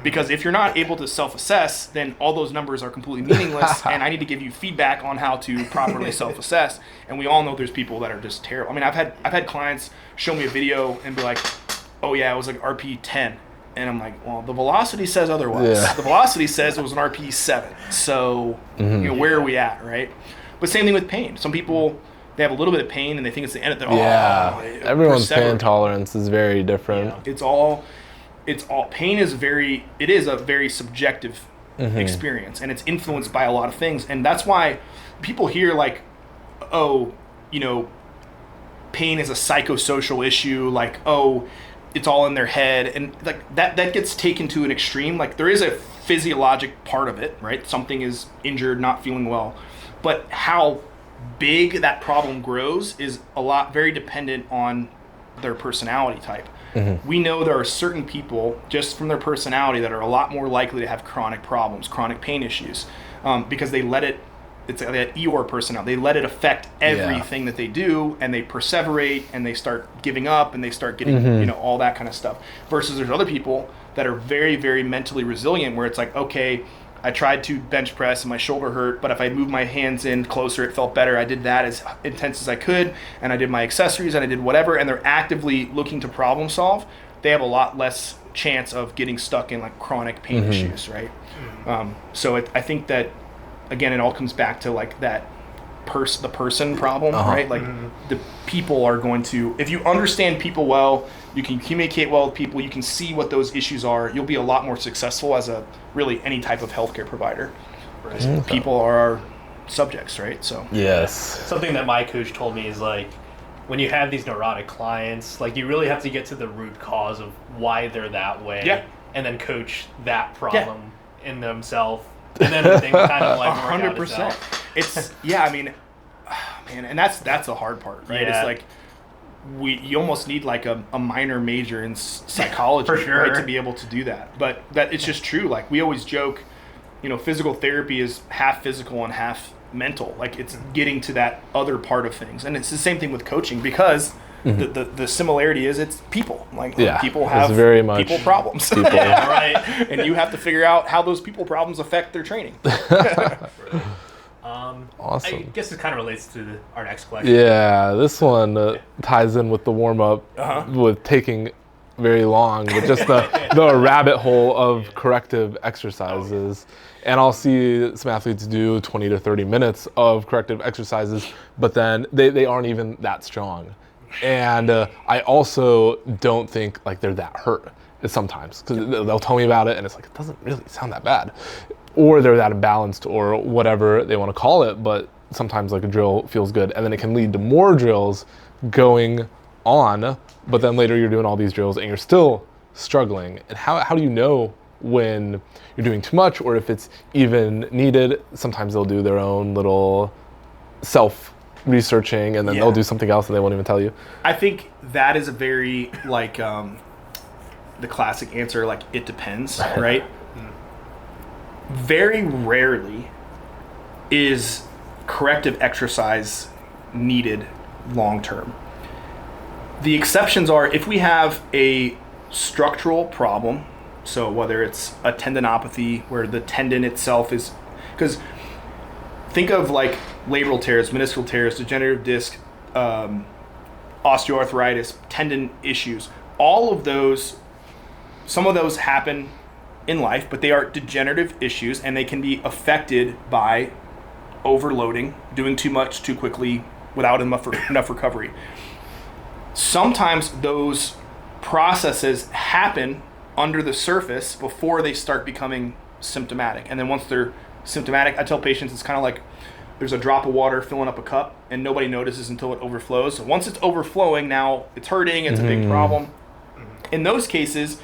Because if you're not able to self-assess, then all those numbers are completely meaningless, and I need to give you feedback on how to properly self-assess. And we all know there's people that are just terrible. I mean, I've had clients show me a video and be like, "Oh yeah, it was like RP 10," and I'm like, "Well, the velocity says otherwise. The velocity says it was an RP 7. So where are we at, right?" But same thing with pain. Some people, they have a little bit of pain and they think it's the end of the everyone's pain tolerance is very different. It's all pain is a very subjective experience, and it's influenced by a lot of things. And that's why people hear like, pain is a psychosocial issue, like, it's all in their head, and like that gets taken to an extreme. Like there is a physiologic part of it, right? Something is injured, not feeling well, but how big that problem grows is very dependent on their personality type. We know there are certain people just from their personality that are a lot more likely to have chronic problems, chronic pain issues, because they let it. It's like that Eeyore personality. They let it affect everything that they do, and they perseverate, and they start giving up, and they start getting, all that kind of stuff. Versus there's other people that are very, very mentally resilient, where it's like, okay, I tried to bench press and my shoulder hurt, but if I moved my hands in closer, it felt better. I did that as intense as I could, and I did my accessories, and I did whatever, and they're actively looking to problem solve. They have a lot less chance of getting stuck in like chronic pain issues, right? So I think that, again, it all comes back to like that the person problem, right? Like the people are going to, if you understand people well, you can communicate well with people, you can see what those issues are, you'll be a lot more successful as really any type of healthcare provider. Right? People are our subjects, right? So something that my coach told me is like, when you have these neurotic clients, like you really have to get to the root cause of why they're that way, and then coach that problem in themselves. And then things kind of like 100%. It's man, and that's the hard part, right? It's like you almost need like a minor major in psychology for sure, right, to be able to do that. But that it's just true. Like we always joke, physical therapy is half physical and half mental. Like it's getting to that other part of things, and it's the same thing with coaching because. The similarity is it's people. Like people have very much people problems. People. Right? And you have to figure out how those people problems affect their training. Awesome. I guess it kind of relates to our next question. Yeah, this one ties in with the warm-up with taking very long, but just the rabbit hole of corrective exercises. And I'll see some athletes do 20 to 30 minutes of corrective exercises, but then they aren't even that strong. And I also don't think like they're that hurt sometimes, because they'll tell me about it and it's like, it doesn't really sound that bad. Or they're that imbalanced or whatever they want to call it, but sometimes like a drill feels good, and then it can lead to more drills going on, but then later you're doing all these drills and you're still struggling. And how do you know when you're doing too much or if it's even needed? Sometimes they'll do their own little self-researching, and then they'll do something else and they won't even tell you. I think that is a very, like, the classic answer, like, it depends, right? Very rarely is corrective exercise needed long-term. The exceptions are if we have a structural problem, so whether it's a tendinopathy where the tendon itself is, because think of like labral tears, meniscal tears, degenerative disc, osteoarthritis, tendon issues, all of those, some of those happen in life, but they are degenerative issues and they can be affected by overloading, doing too much too quickly without enough recovery. Sometimes those processes happen under the surface before they start becoming symptomatic. And then once they're symptomatic, I tell patients it's kind of like there's a drop of water filling up a cup and nobody notices until it overflows. So once it's overflowing, now it's hurting, it's a big problem. In those cases,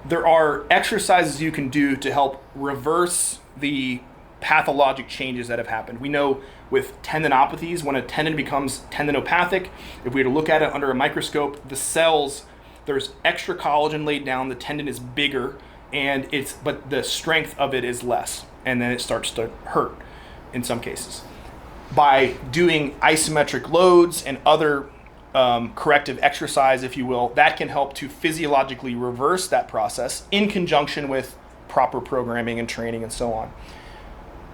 there are exercises you can do to help reverse the pathologic changes that have happened. We know with tendinopathies, when a tendon becomes tendinopathic, if we were to look at it under a microscope, the cells, there's extra collagen laid down, the tendon is bigger, but the strength of it is less, and then it starts to hurt in some cases. By doing isometric loads and other corrective exercise, if you will, that can help to physiologically reverse that process in conjunction with proper programming and training and so on.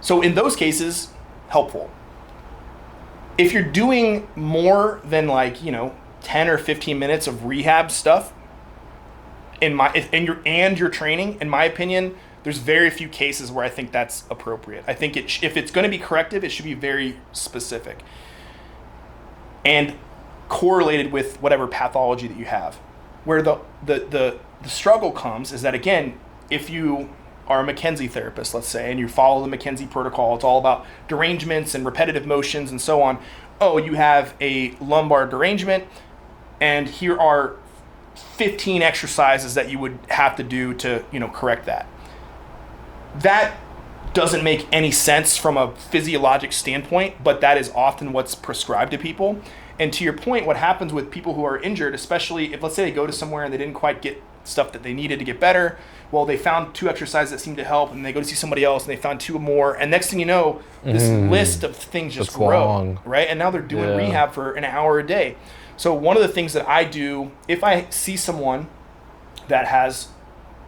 So in those cases, helpful. If you're doing more than 10 or 15 minutes of rehab stuff and your training, in my opinion, there's very few cases where I think that's appropriate. I think if it's going to be corrective, it should be very specific and correlated with whatever pathology that you have. Where the struggle comes is that, again, if you are a McKenzie therapist, let's say, and you follow the McKenzie protocol, it's all about derangements and repetitive motions and so on. Oh, you have a lumbar derangement, and here are 15 exercises that you would have to do to, correct that. That doesn't make any sense from a physiologic standpoint, but that is often what's prescribed to people. And to your point, what happens with people who are injured, especially if, let's say, they go to somewhere and they didn't quite get stuff that they needed to get better, well, they found 2 exercises that seemed to help, and they go to see somebody else and they found 2 more, and next thing you know, this list of things just grow, long. Right? And now they're doing rehab for an hour a day. So one of the things that I do, if I see someone that has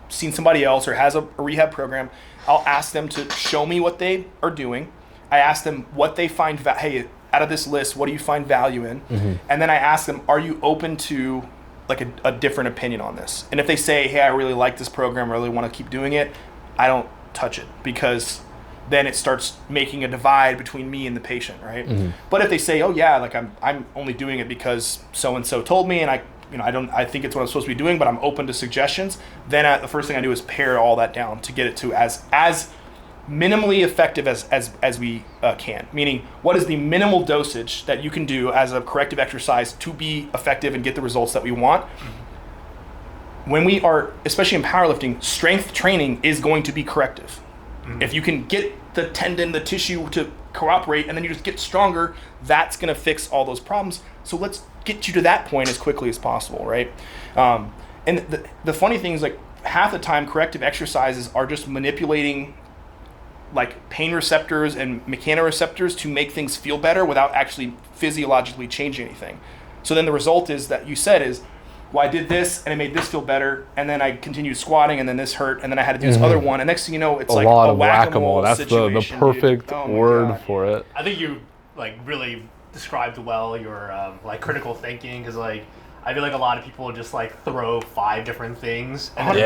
seen somebody else or has a rehab program, I'll ask them to show me what they are doing. I ask them what they find, hey, out of this list, what do you find value in? And then I ask them, are you open to like a different opinion on this? And if they say, hey, I really like this program, I really want to keep doing it, I don't touch it, because then it starts making a divide between me and the patient, right? But if they say, oh yeah, like I'm only doing it because so and so told me, and I think it's what I'm supposed to be doing, but I'm open to suggestions, then the first thing I do is pare all that down to get it to as minimally effective as we can. Meaning, what is the minimal dosage that you can do as a corrective exercise to be effective and get the results that we want? When we are, especially in powerlifting, strength training is going to be corrective. If you can get the tendon, the tissue to cooperate, and then you just get stronger, that's going to fix all those problems. So let's get you to that point as quickly as possible, right? And the funny thing is, like, half the time corrective exercises are just manipulating like pain receptors and mechanoreceptors to make things feel better without actually physiologically changing anything. So then the result is that you said is, well, I did this and it made this feel better, and then I continued squatting and then this hurt, and then I had to do this other one, and next thing you know, it's like a whack-a-mole That's situation. the perfect word for it. I think you like really described well your like critical thinking, because like I feel like a lot of people just like throw 5 different things and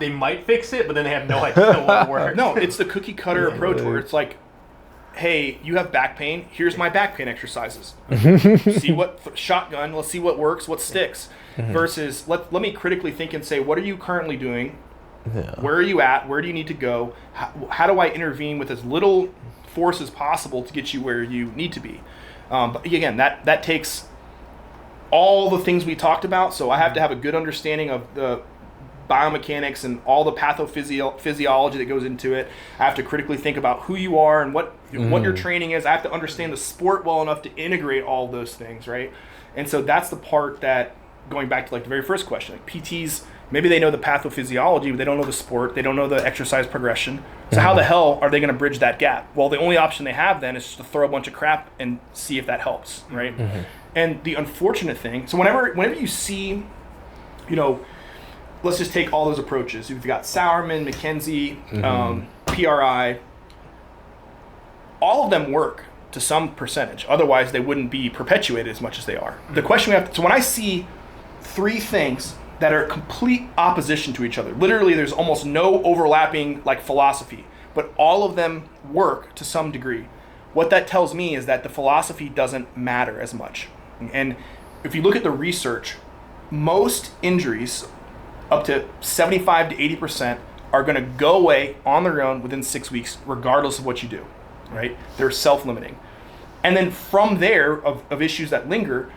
they might fix it, but then they have no idea what works. No, it's the cookie cutter approach where it's like hey, you have back pain, here's my back pain exercises. See what shotgun, let's see what works, what sticks. Versus let me critically think and say, what are you currently doing? Yeah. Where are you at? Where do you need to go? How do I intervene with as little force as possible to get you where you need to be? But again, that takes all the things we talked about. So I have to have a good understanding of the biomechanics and all the pathophysiology that goes into it. I have to critically think about who you are and what your training is. I have to understand the sport well enough to integrate all those things, right? And so that's the part that, going back to like the very first question, like PTs, maybe they know the pathophysiology, but they don't know the sport, they don't know the exercise progression. So how the hell are they going to bridge that gap? Well, the only option they have then is just to throw a bunch of crap and see if that helps, right? And the unfortunate thing, so whenever you see, let's just take all those approaches. You've got Sauerman, McKenzie, PRI. All of them work to some percentage. Otherwise, they wouldn't be perpetuated as much as they are. The question so when I see 3 things that are complete opposition to each other, literally there's almost no overlapping like philosophy, but all of them work to some degree. What that tells me is that the philosophy doesn't matter as much. And if you look at the research, most injuries, up to 75 to 80%, are going to go away on their own within 6 weeks, regardless of what you do, right? They're self-limiting. And then from there, of issues that linger,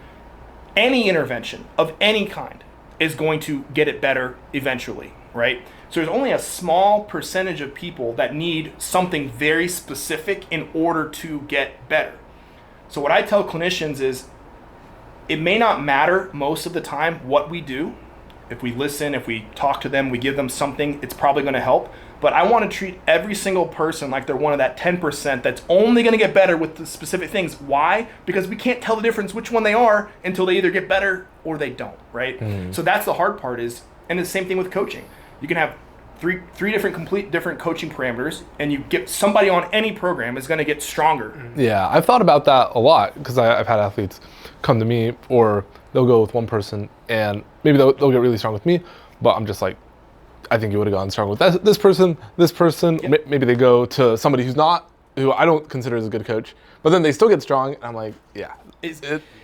any intervention of any kind is going to get it better eventually, right? So there's only a small percentage of people that need something very specific in order to get better. So what I tell clinicians is, it may not matter most of the time what we do. If we listen, if we talk to them, we give them something, it's probably going to help. But I want to treat every single person like they're one of that 10% that's only going to get better with the specific things. Why? Because we can't tell the difference which one they are until they either get better or they don't, right? So that's the hard part is, and it's the same thing with coaching. You can have three different coaching parameters, and you get somebody on any program is going to get stronger. Yeah, I've thought about that a lot because I've had athletes come to me, or they'll go with one person and maybe they'll get really strong with me, but I'm just like, I think you would have gotten strong with this person. Yep. Maybe they go to somebody who I don't consider as a good coach, but then they still get strong. And I'm like, yeah,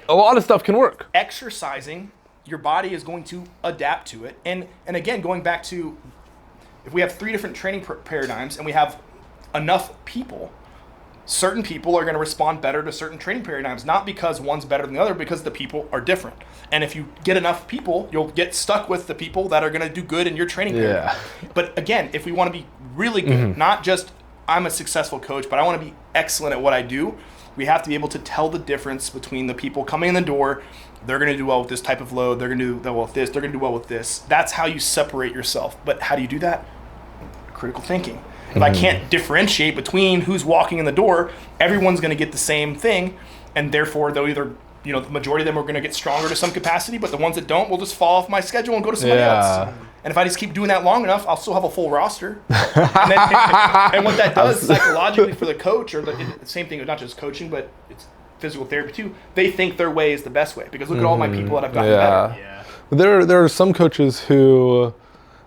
a lot of stuff can work. Exercising, your body is going to adapt to it. And again, going back to, if we have 3 different training paradigms and we have enough people, certain people are going to respond better to certain training paradigms, not because one's better than the other, because the people are different. And if you get enough people, you'll get stuck with the people that are going to do good in your training paradigm. But again, if we want to be really good, not just I'm a successful coach, but I want to be excellent at what I do, we have to be able to tell the difference between the people coming in the door. They're going to do well with this type of load. They're going to do well with this. They're going to do well with this. That's how you separate yourself. But how do you do that? Critical thinking. If I can't differentiate between who's walking in the door, everyone's going to get the same thing, and therefore they'll either, the majority of them are going to get stronger to some capacity, but the ones that don't will just fall off my schedule and go to somebody else. And if I just keep doing that long enough, I'll still have a full roster. And what that does psychologically for the coach, or the same thing, not just coaching, but it's physical therapy too, they think their way is the best way, because look at all my people that have gotten better. Yeah. There are some coaches who,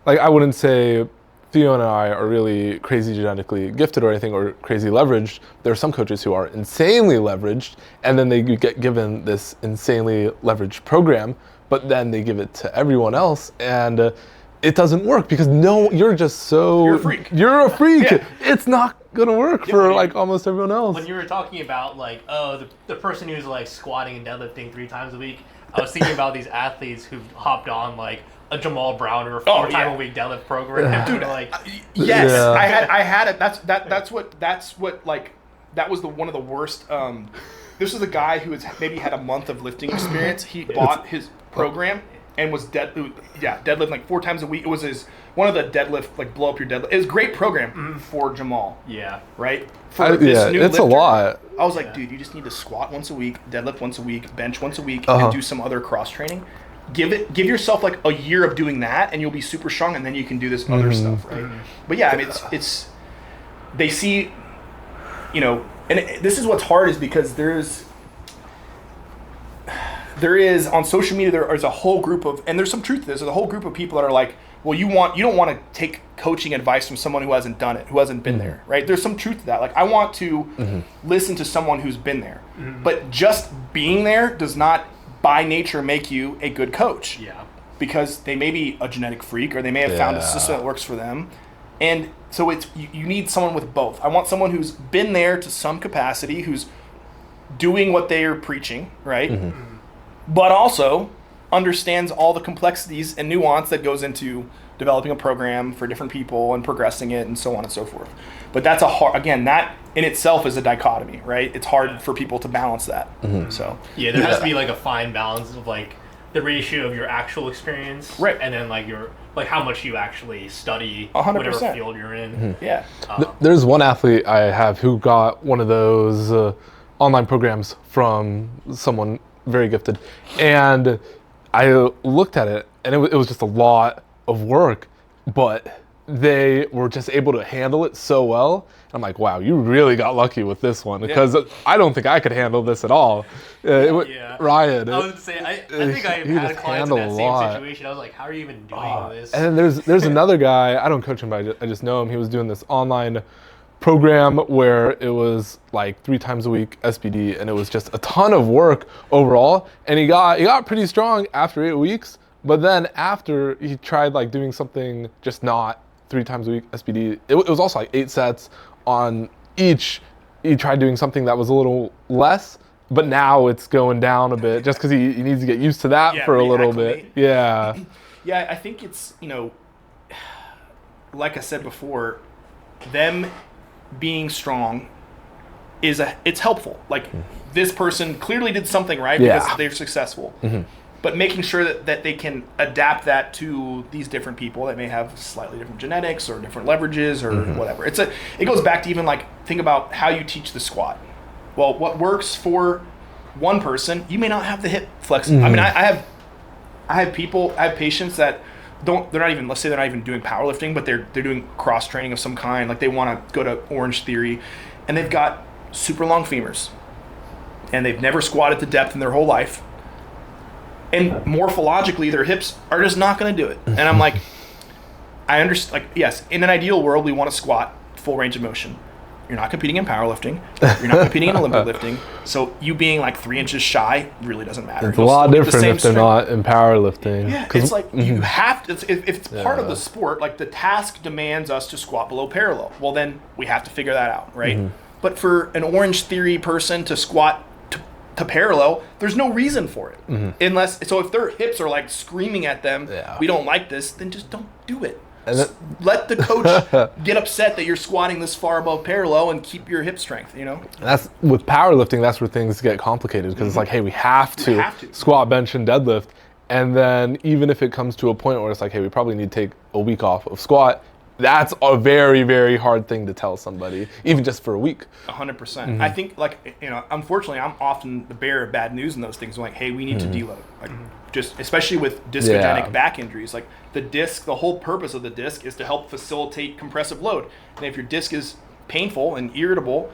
like, I wouldn't say Theo and I are really crazy genetically gifted or anything, or crazy leveraged. There are some coaches who are insanely leveraged, and then they get given this insanely leveraged program, but then they give it to everyone else, and it doesn't work because you're just so... You're a freak. You're a freak. Yeah. It's not going to work for like almost everyone else. When you were talking about like, the person who's like squatting and deadlifting 3 times a week, I was thinking about these athletes who've hopped on like a Jamal Brown or a 4-time-a-week deadlift program. Dude, like, yes, yeah. I had it. That's what like, that was one of the worst. This was a guy who maybe had a month of lifting experience. He bought his program and was deadlifting like 4 times a week. It was one of the deadlift, like blow up your deadlift. It was a great program for Jamal. Yeah. Right? For this new lifter, a lot. I was like, dude, you just need to squat once a week, deadlift once a week, bench once a week, and do some other cross training. Give yourself like a year of doing that, and you'll be super strong, and then you can do this other stuff, right? But yeah, I mean, it's they see, and this is what's hard, is because there is on social media, there is a whole group of, and there's some truth to this, there's a whole group of people that are like, well, you don't want to take coaching advice from someone who hasn't done it, who hasn't been there, right? There's some truth to that. Like, I want to listen to someone who's been there, but just being there does not by nature make you a good coach. Yeah. Because they may be a genetic freak, or they may have found a system that works for them. And so you need someone with both. I want someone who's been there to some capacity, who's doing what they are preaching, right? But also understands all the complexities and nuance that goes into developing a program for different people and progressing it and so on and so forth. But that's that in itself is a dichotomy, right? It's hard for people to balance that. So yeah, there has to be like a fine balance of like the ratio of your actual experience, right, and then like your how much you actually study 100%. Whatever field you're in. Yeah. There's one athlete I have who got one of those online programs from someone very gifted, and I looked at it, and it was just a lot of work, but they were just able to handle it so well. I'm like, wow, you really got lucky with this one, because I don't think I could handle this at all. Ryan. I would say, I think I had a client in that same situation. I was like, how are you even doing this? And then there's another guy, I don't coach him, but I just know him. He was doing this online program where it was like 3 times a week SBD, and it was just a ton of work overall. And he got pretty strong after 8 weeks, but then after he tried like doing something just not 3 times a week SBD, it was also like 8 sets on each. He tried doing something that was a little less, but now it's going down a bit just because he needs to get used to that for a little bit. Yeah. Yeah, I think it's, like I said before, them being strong it's helpful. Like, this person clearly did something right because they're successful. But making sure that they can adapt that to these different people that may have slightly different genetics or different leverages or whatever. It goes back to even like, think about how you teach the squat. Well, what works for one person, you may not have the hip flexibility. I mean, I have patients that let's say they're not even doing powerlifting, but they're doing cross training of some kind. Like, they want to go to Orange Theory, and they've got super long femurs, and they've never squatted to depth in their whole life. And morphologically, their hips are just not going to do it. And I'm like, I understand. Like, yes, in an ideal world, we want to squat full range of motion. You're not competing in powerlifting. You're not competing in Olympic lifting. So you being like 3 inches shy really doesn't matter. It's a lot different if they're not in powerlifting. Yeah, it's like you have to. If it's part of the sport, like the task demands us to squat below parallel. Well, then we have to figure that out, right? But for an Orange Theory person to squat to parallel, there's no reason for it. So if their hips are like screaming at them, we don't like this, then just don't do it. Let the coach get upset that you're squatting this far above parallel and keep your hip strength, And that's with powerlifting, that's where things get complicated, because it's like, hey, we have to squat, bench, and deadlift. And then even if it comes to a point where it's like, hey, we probably need to take a week off of squat, that's a very, very hard thing to tell somebody, even just for a week. 100%. I think, unfortunately, I'm often the bearer of bad news in those things. I'm like, hey, we need to deload. Like, just especially with discogenic back injuries. Like, the whole purpose of the disc is to help facilitate compressive load. And if your disc is painful and irritable,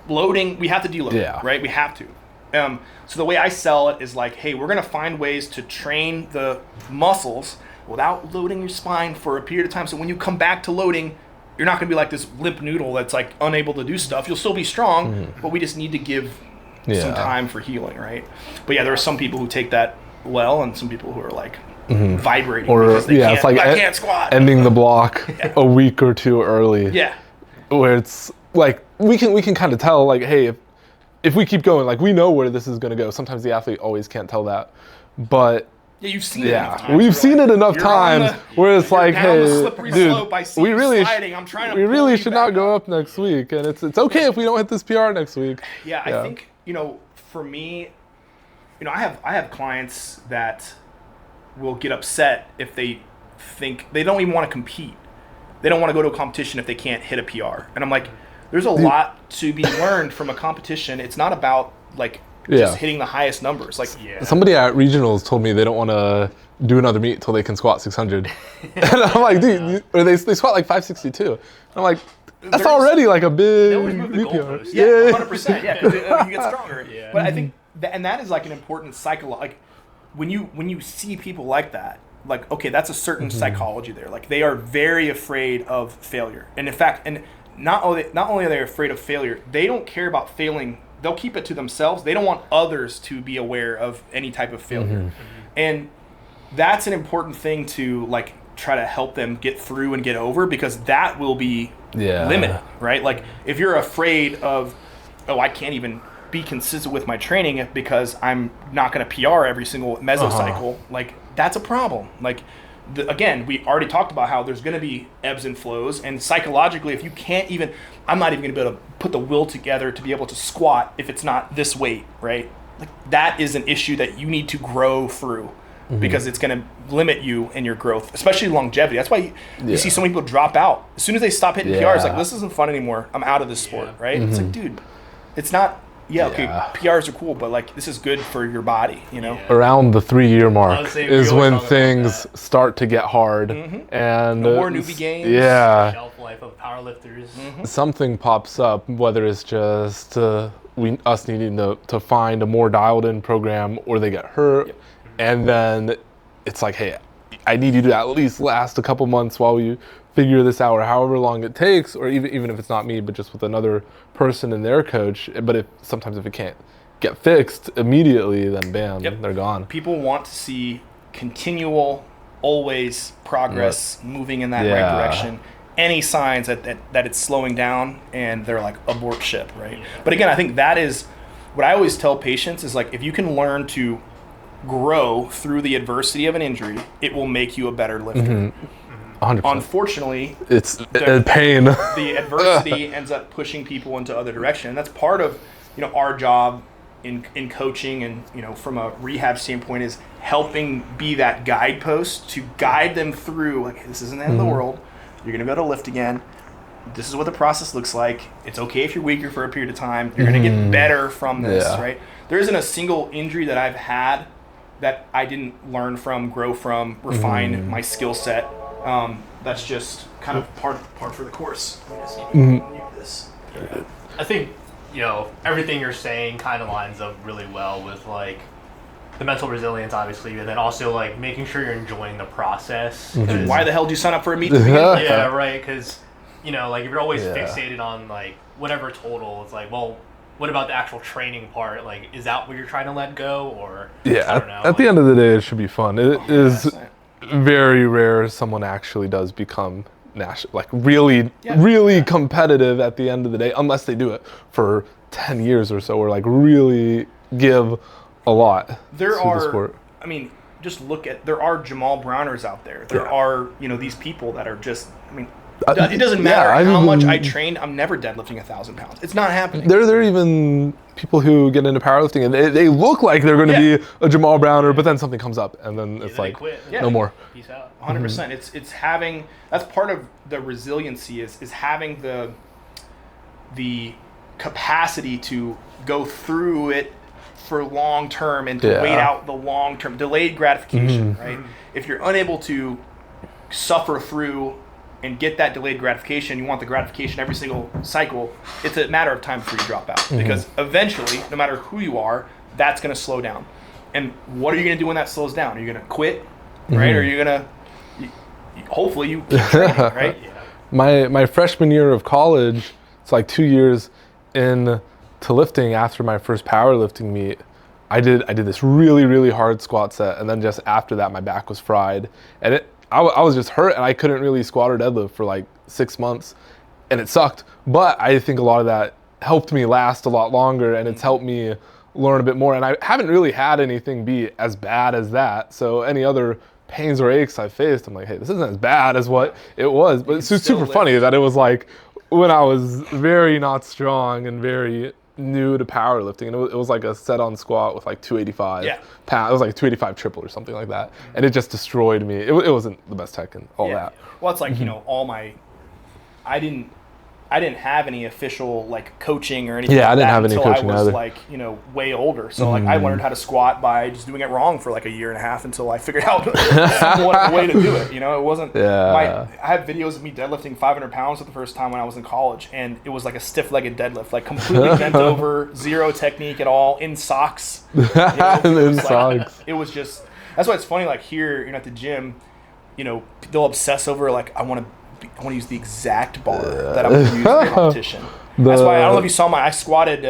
loading, we have to deload, right? We have to. So the way I sell it is like, hey, we're going to find ways to train the muscles without loading your spine for a period of time. So when you come back to loading, you're not going to be like this limp noodle that's like unable to do stuff. You'll still be strong, but we just need to give some time for healing, right? But yeah, there are some people who take that well, and some people who are like vibrating because they can't, it's like I can't squat. Ending the block a week or two early. Yeah. Where it's like, we can kind of tell, like, hey, if we keep going, like, we know where this is going to go. Sometimes the athlete always can't tell that, but yeah, you've seen it enough times. We've seen it enough times where it's like, hey, dude, we really should not go up next week, and it's okay if we don't hit this PR next week. Yeah, I think, for me, I have clients that will get upset if they think they don't even want to compete. They don't want to go to a competition if they can't hit a PR. And I'm like, there's a lot to be learned from a competition. It's not about like just hitting the highest numbers. Like, somebody at regionals told me they don't want to do another meet until they can squat 600. And I'm like, dude, or they squat like 562. I'm like, that's already like a big meet PR. Yeah, 100%. Yeah, because you get stronger. But I think that is like an important cycle. Like, when you see people like that, like, okay, that's a certain psychology there. Like, they are very afraid of failure. And in fact, and not only are they afraid of failure, they don't care about failing. They'll keep it to themselves. They don't want others to be aware of any type of failure. And that's an important thing to, like, try to help them get through and get over, because that will be limited, right? Like, if you're afraid of, oh, I can't even be consistent with my training because I'm not going to PR every single mesocycle, like, that's a problem. Like, again, we already talked about how there's going to be ebbs and flows, and psychologically, if you can't even, I'm not even going to be able to put the will together to be able to squat if it's not this weight, right? Like, that is an issue that you need to grow through, because it's going to limit you in your growth, especially longevity. That's why you see so many people drop out. As soon as they stop hitting PRs, like, this isn't fun anymore. I'm out of this sport, right? It's like, dude, it's not, okay, PRs are cool, but, like, this is good for your body, you know? Around the 3-year mark is when things start to get hard. And no more newbie games. Shelf life of powerlifters. Something pops up, whether it's just us needing to find a more dialed in program, or they get hurt. And then it's like, hey, I need you to at least last a couple months while we figure this out, or however long it takes, or even if it's not me, but just with another person and their coach. But sometimes if it can't get fixed immediately, then bam, they're gone. People want to see continual, always progress, moving in that right direction. Any signs that it's slowing down, and they're like, abort ship, right? But again, I think that is what I always tell patients is, like, if you can learn to grow through the adversity of an injury, it will make you a better lifter. 100%. Unfortunately, it's a pain. The adversity ends up pushing people into other direction, and that's part of, you know, our job in coaching, and, you know, from a rehab standpoint, is helping be that guidepost to guide them through, like, this isn't the end of the world. You're going to be able to lift again. This is what the process looks like. It's okay if you're weaker for a period of time. You're going to get better from this, right? There isn't a single injury that I've had that I didn't learn from, grow from, refine my skill set. That's just kind of part for the course. I just need to mute this. I think, you know, everything you're saying kind of lines up really well with, like, the mental resilience, obviously, and then also, like, making sure you're enjoying the process. Why the hell do you sign up for a meet? Yeah, right, because, you know, like, if you're always fixated on, like, whatever total, it's like, well, what about the actual training part? Like, is that what you're trying to let go, or I don't know. At the end of the day, it should be fun. It is very rare someone actually does become really competitive at the end of the day, unless they do it for 10 years or so, or, like, really give a lot to the sport. I mean, just look at, there are Jamal Browners out there. There are, you know, these people that are just, I mean, it doesn't matter how much I trained. I'm never deadlifting 1,000 pounds. It's not happening. There are even people who get into powerlifting and they look like they're going to be a Jamal Browner, but then something comes up and then it's like, no more. Peace out. 100%. It's having, that's part of the resiliency is having the capacity to go through it for long term and to wait out the long term, delayed gratification, right? If you're unable to suffer through and get that delayed gratification, you want the gratification every single cycle, it's a matter of time before you drop out. Because eventually, no matter who you are, that's going to slow down. And what are you going to do when that slows down? Are you going to quit, right? Or are you going to, hopefully you keep training, right? My freshman year of college, it's like 2 years in to lifting after my first powerlifting meet, I did this really, really hard squat set, and then just after that, my back was fried. And I was just hurt, and I couldn't really squat or deadlift for like 6 months, and it sucked. But I think a lot of that helped me last a lot longer, and it's helped me learn a bit more. And I haven't really had anything be as bad as that. So any other pains or aches I faced, I'm like, hey, this isn't as bad as what it was. But it's super funny that it was like when I was very not strong and very new to powerlifting, and it was like a set on squat with like 285 pounds. It was like 285 triple or something like that, and it just destroyed me. It wasn't the best tech and all that. Well, it's like, you know, I didn't have any official like coaching or anything. I didn't have any coaching until I was either. like, you know, way older. So like I learned how to squat by just doing it wrong for like a year and a half until I figured out what way to do it. You know, it wasn't. I have videos of me deadlifting 500 pounds for the first time when I was in college, and it was like a stiff-legged deadlift, like completely bent over, zero technique at all, in socks. You know, socks. It was just. That's why it's funny. Like here, at the gym, they'll obsess over like I want to use the exact bar that I'm going to use in competition. That's why I don't know if you saw I squatted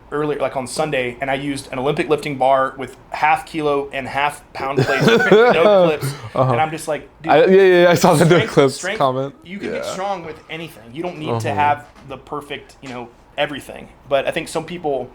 earlier, like on Sunday, and I used an Olympic lifting bar with half kilo and half pound plates, no clips, and I'm just like, dude, I saw the no clips comment. You can get strong with anything. You don't need to have the perfect, everything. But I think some people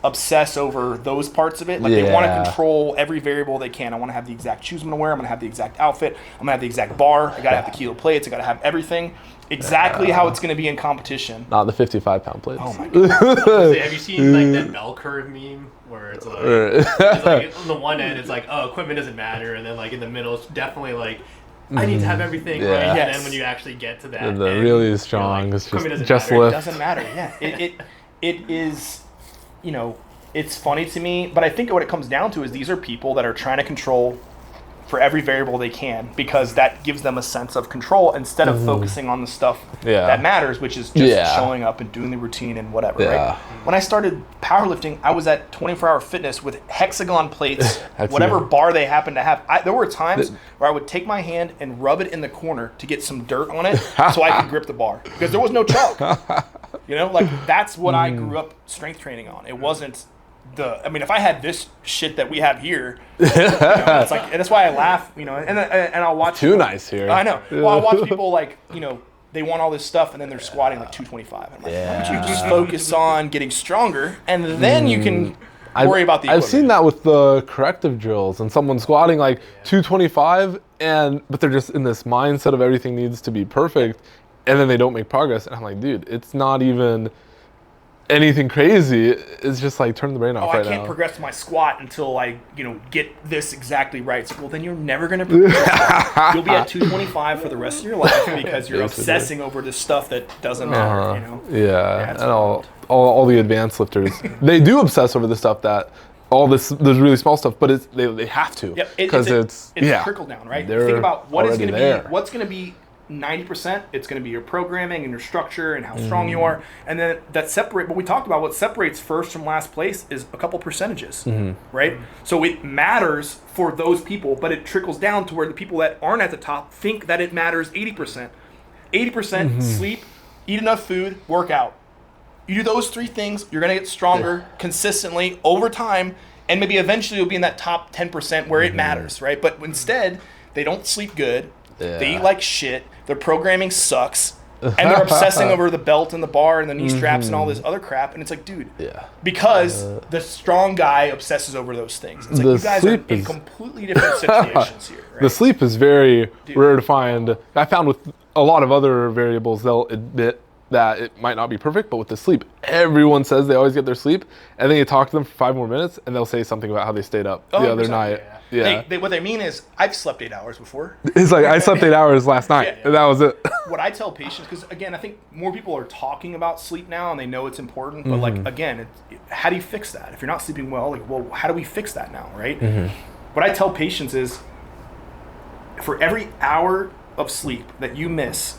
obsess over those parts of it. Like they want to control every variable they can. I want to have the exact shoes I'm going to wear. I'm going to have the exact outfit. I'm going to have the exact bar. I got to have the kilo plates. I got to have everything exactly how it's going to be in competition. Not the 55-pound plates. Oh my god. Have you seen like that bell curve meme where it's like on the one end it's like, oh, equipment doesn't matter, and then like in the middle it's definitely like I need to have everything right, and then when you actually get to that, and the really strong, like, it's just lift. It doesn't matter. Yeah, it is. It's funny to me, but I think what it comes down to is these are people that are trying to control for every variable they can because that gives them a sense of control instead of focusing on the stuff that matters, which is just showing up and doing the routine and whatever. Right? When I started powerlifting, I was at 24-hour fitness with hexagon plates, whatever bar they happened to have. There were times where I would take my hand and rub it in the corner to get some dirt on it so I could grip the bar because there was no chalk. Like that's what I grew up strength training on. It wasn't if I had this shit that we have here, it's like, and that's why I laugh, and I'll watch. Too nice here. I know. Well, I watch people like, they want all this stuff and then they're squatting like 225. I'm like, why don't you just focus on getting stronger and then you can worry about the equipment. I've seen that with the corrective drills and someone squatting like 225 but they're just in this mindset of everything needs to be perfect and then they don't make progress. And I'm like, dude, it's not even anything crazy. It's just like turn the brain off right now. I can't progress my squat until I, get this exactly right. So, well, then you're never going to progress. You'll be at 225 for the rest of your life because you're obsessing over this stuff that doesn't matter, Yeah, and all the advanced lifters, they do obsess over the stuff that there's really small stuff, but they have to because it's trickle down, right? Think about what's going to be 90%, it's going to be your programming and your structure and how strong you are. And then but we talked about what separates first from last place is a couple percentages, right? So it matters for those people, but it trickles down to where the people that aren't at the top think that it matters 80%. 80% sleep, eat enough food, work out. You do those three things, you're going to get stronger consistently over time, and maybe eventually you'll be in that top 10% where it matters, right? But instead, they don't sleep good. They eat like shit. Their programming sucks. And they're obsessing over the belt and the bar and the knee straps and all this other crap. And it's like, dude, because the strong guy obsesses over those things. It's like you guys are in completely different situations here. Right? The sleep is very rare to find. I found with a lot of other variables, they'll admit that it might not be perfect, but with the sleep, everyone says they always get their sleep. And then you talk to them for 5 more minutes and they'll say something about how they stayed up the other night. Yeah. What they mean is, I've slept 8 hours before. It's like, I slept 8 hours last night, and that was it. What I tell patients, because again, I think more people are talking about sleep now, and they know it's important, but like, again, how do you fix that? If you're not sleeping well, how do we fix that now, right? What I tell patients is, for every hour of sleep that you miss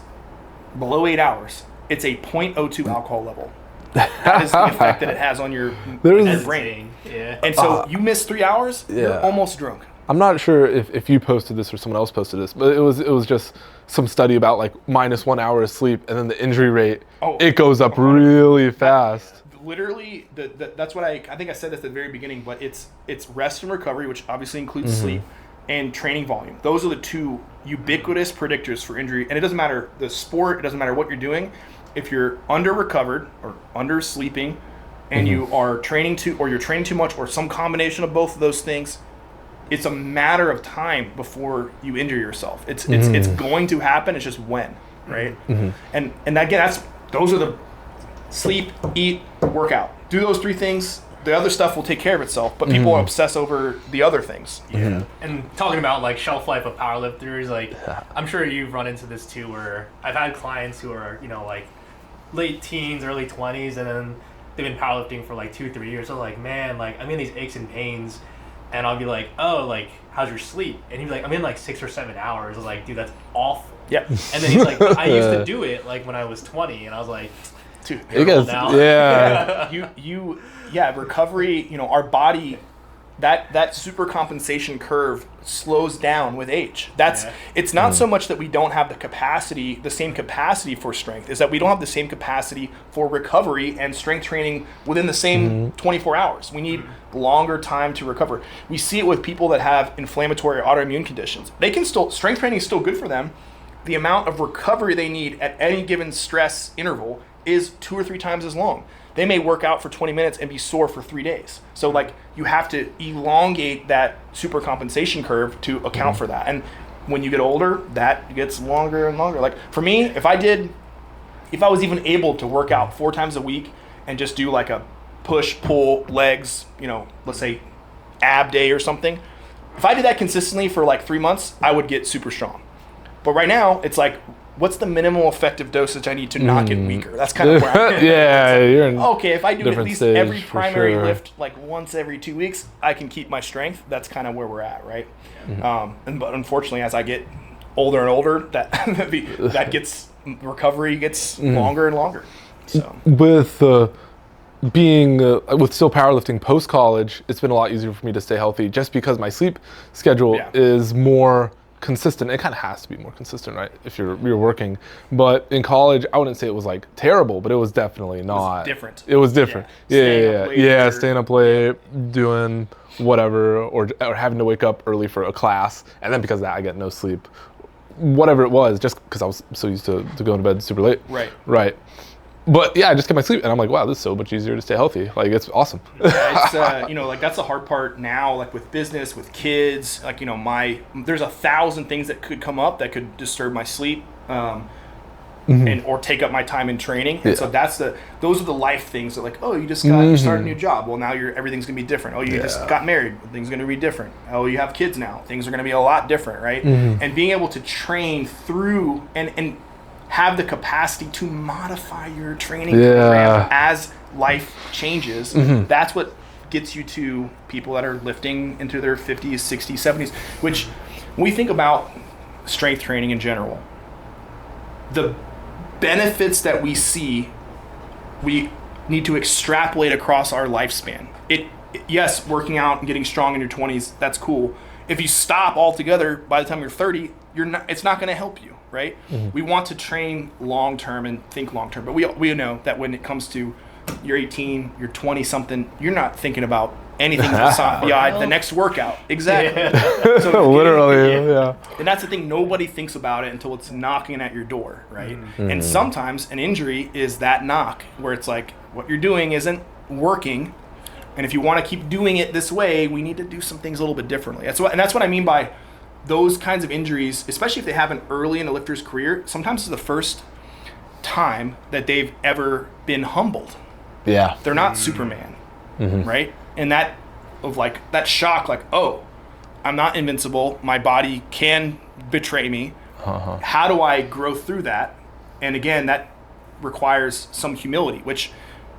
below 8 hours, it's a 0.02 alcohol level. That is the effect that it has on your brain. And so you miss 3 hours, you're almost drunk. I'm not sure if you posted this or someone else posted this, but it was just some study about like -1 hour of sleep, and then the injury rate, it goes up really fast. Literally, that's what I think I said this at the very beginning, but it's rest and recovery, which obviously includes sleep, and training volume. Those are the two ubiquitous predictors for injury. And it doesn't matter the sport, it doesn't matter what you're doing. If you're under recovered or under sleeping and you are training you're training too much or some combination of both of those things, it's a matter of time before you injure yourself. It's going to happen. It's just when, right? And again, those are the sleep, eat, workout. Do those three things. The other stuff will take care of itself, but people obsess over the other things. And talking about like shelf life of powerlifters, like I'm sure you've run into this too, where I've had clients who are, like late teens, early 20s, and then they've been powerlifting for like 2-3 years. So like, man, like I'm in these aches and pains, and I'll be like, oh, like how's your sleep? And he'd be like, I'm in like 6 or 7 hours. I was like, dude, that's awful. Yeah. And then he's like, I used to do it like when I was 20, and I was like, dude, you guys, now. recovery, our body that super compensation curve slows down with age. It's not so much that we don't have the same capacity for strength, is that we don't have the same capacity for recovery and strength training within the same 24 hours. We need longer time to recover. We see it with people that have inflammatory or autoimmune conditions. Strength training is still good for them. The amount of recovery they need at any given stress interval is 2 or 3 times as long. They may work out for 20 minutes and be sore for 3 days. So like you have to elongate that super compensation curve to account for that. And when you get older, that gets longer and longer. Like for me, if I was even able to work out 4 times a week and just do like a push, pull, legs, let's say ab day or something. If I did that consistently for like 3 months, I would get super strong. But right now it's like, what's the minimal effective dosage I need to not get weaker? That's kind of where I'm at. You're in okay, if I do at least every primary sure. lift like once every 2 weeks, I can keep my strength. That's kind of where we're at, right? But unfortunately, as I get older and older, that recovery gets longer and longer. So with with still powerlifting post college, it's been a lot easier for me to stay healthy just because my sleep schedule is more consistent. It kind of has to be more consistent, right? If you're working. But in college, I wouldn't say it was like terrible, but it was definitely not. It was different. Staying up late, doing whatever, or having to wake up early for a class, and then because of that, I get no sleep. Whatever it was, just because I was so used to going to bed super late. Right. But yeah, I just get my sleep, and I'm like, wow, this is so much easier to stay healthy. Like, it's awesome. It's like that's the hard part now, like with business, with kids, like, there's 1,000 things that could come up that could disturb my sleep, or take up my time in training. And so those are the life things that, like, oh, you just got started a new job. Well, now everything's gonna be different. Oh, you just got married. Things are gonna be different. Oh, you have kids now. Things are gonna be a lot different, right? And being able to train through and have the capacity to modify your training program as life changes. That's what gets you to people that are lifting into their 50s, 60s, 70s, which when we think about strength training in general, the benefits that we see, we need to extrapolate across our lifespan. Yes, working out and getting strong in your 20s, that's cool. If you stop altogether by the time you're 30, it's not going to help you, right? We want to train long term and think long term, but we know that when it comes to you're 18, you're 20 something, you're not thinking about anything beyond the next workout. Exactly. So literally, and that's the thing, nobody thinks about it until it's knocking at your door, right? And sometimes an injury is that knock where it's like what you're doing isn't working, and if you want to keep doing it this way, we need to do some things a little bit differently. That's what I mean by those kinds of injuries, especially if they happen early in a lifter's career. Sometimes it's the first time that they've ever been humbled. They're not Superman, right? And that shock, like, oh, I'm not invincible. My body can betray me. How do I grow through that? And again, that requires some humility, which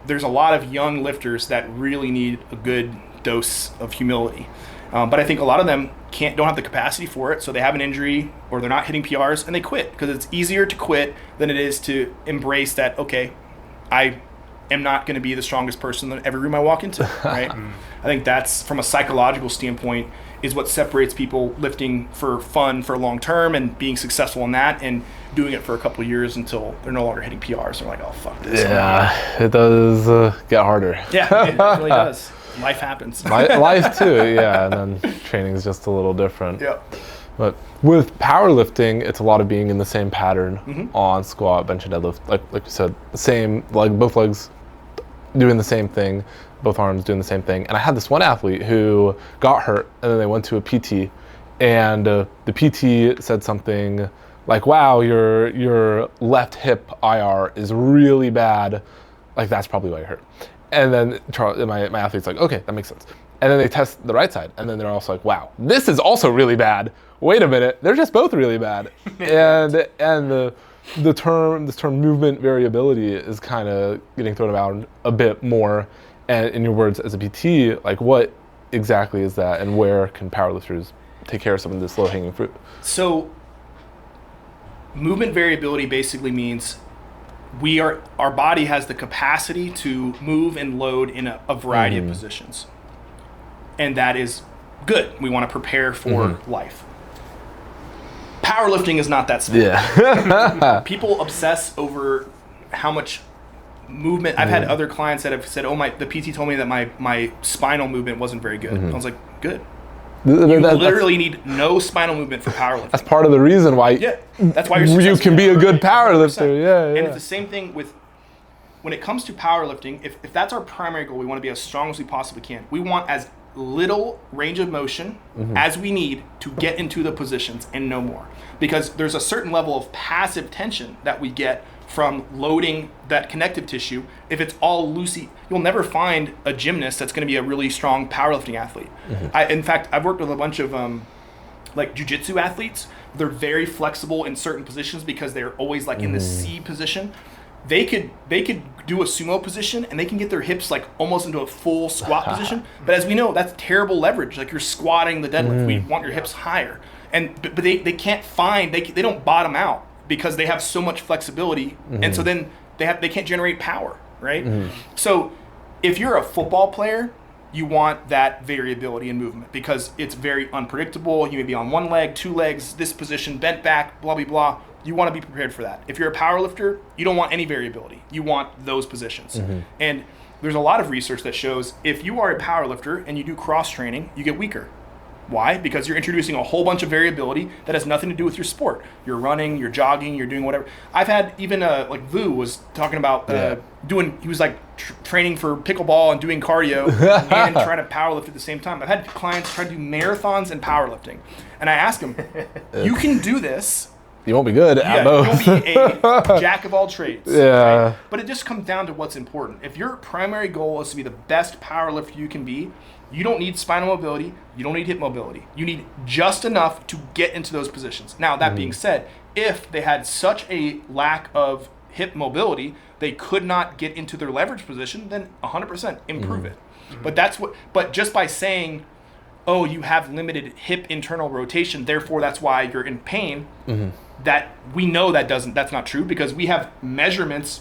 there's a lot of young lifters that really need a good dose of humility. But I think a lot of them don't have the capacity for it, so they have an injury or they're not hitting PRs and they quit, because it's easier to quit than it is to embrace that, okay, I am not going to be the strongest person in every room I walk into, right? I think that's, from a psychological standpoint, is what separates people lifting for fun for long term and being successful in that, and doing it for a couple of years until they're no longer hitting PRs. They're like, oh, fuck this. It does get harder. Yeah, it really does. Life happens. Life too, and then training is just a little different. But with powerlifting, it's a lot of being in the same pattern on squat, bench, and deadlift. Like you said, same, like both legs doing the same thing, both arms doing the same thing. And I had this one athlete who got hurt, and then they went to a PT, and the PT said something like, wow, your left hip IR is really bad. Like, that's probably why you're hurt. And then my athlete's like, okay, that makes sense. And then they test the right side, and then they're also like, wow, this is also really bad. Wait a minute, they're just both really bad. and this term movement variability is kind of getting thrown around a bit more. And in your words as a PT, like, what exactly is that, and where can powerlifters take care of some of this low-hanging fruit? So movement variability basically means our body has the capacity to move and load in a variety of positions. and that is good. We want to prepare for life. Powerlifting is not that sport. Yeah. People obsess over how much movement. I've had other clients that have said, "Oh, the PT told me that my spinal movement wasn't very good." I was like, "Good." You literally need no spinal movement for powerlifting. That's part of the reason why. Yeah, that's why you can be a good powerlifter. Yeah. And it's the same thing with when it comes to powerlifting. If that's our primary goal, we want to be as strong as we possibly can. We want as little range of motion as we need to get into the positions and no more, because there's a certain level of passive tension that we get from loading that connective tissue. If it's all loosey, you'll never find a gymnast that's going to be a really strong powerlifting athlete. In fact, I've worked with a bunch of like jiu-jitsu athletes. They're very flexible in certain positions because they're always like in the C position. They could do a sumo position and they can get their hips like almost into a full squat position. But as we know, that's terrible leverage. Like you're squatting the deadlift. We want your hips higher. But they can't find, they don't bottom out because they have so much flexibility. And so then they can't generate power, right? So if you're a football player, you want that variability in movement because it's very unpredictable. You may be on one leg, two legs, this position, bent back, blah, blah, blah. You want to be prepared for that. If you're a power lifter, you don't want any variability. You want those positions. And there's a lot of research that shows if you are a power lifter and you do cross training, you get weaker. Why? Because you're introducing a whole bunch of variability that has nothing to do with your sport. You're running, you're jogging, you're doing whatever. I've had even like Vu was talking about he was like training for pickleball and doing cardio and trying to powerlift at the same time. I've had clients try to do marathons and powerlifting. And I ask them, you can do this. You won't be good at both. You won't be a jack of all trades. Yeah. Right? But it just comes down to what's important. If your primary goal is to be the best powerlifter you can be, you don't need spinal mobility. You don't need hip mobility. You need just enough to get into those positions. Now, that being said, if they had such a lack of hip mobility, they could not get into their leverage position, then 100% improve it. But just by saying, oh, you have limited hip internal rotation, therefore that's why you're in pain, that we know that's not true because we have measurements,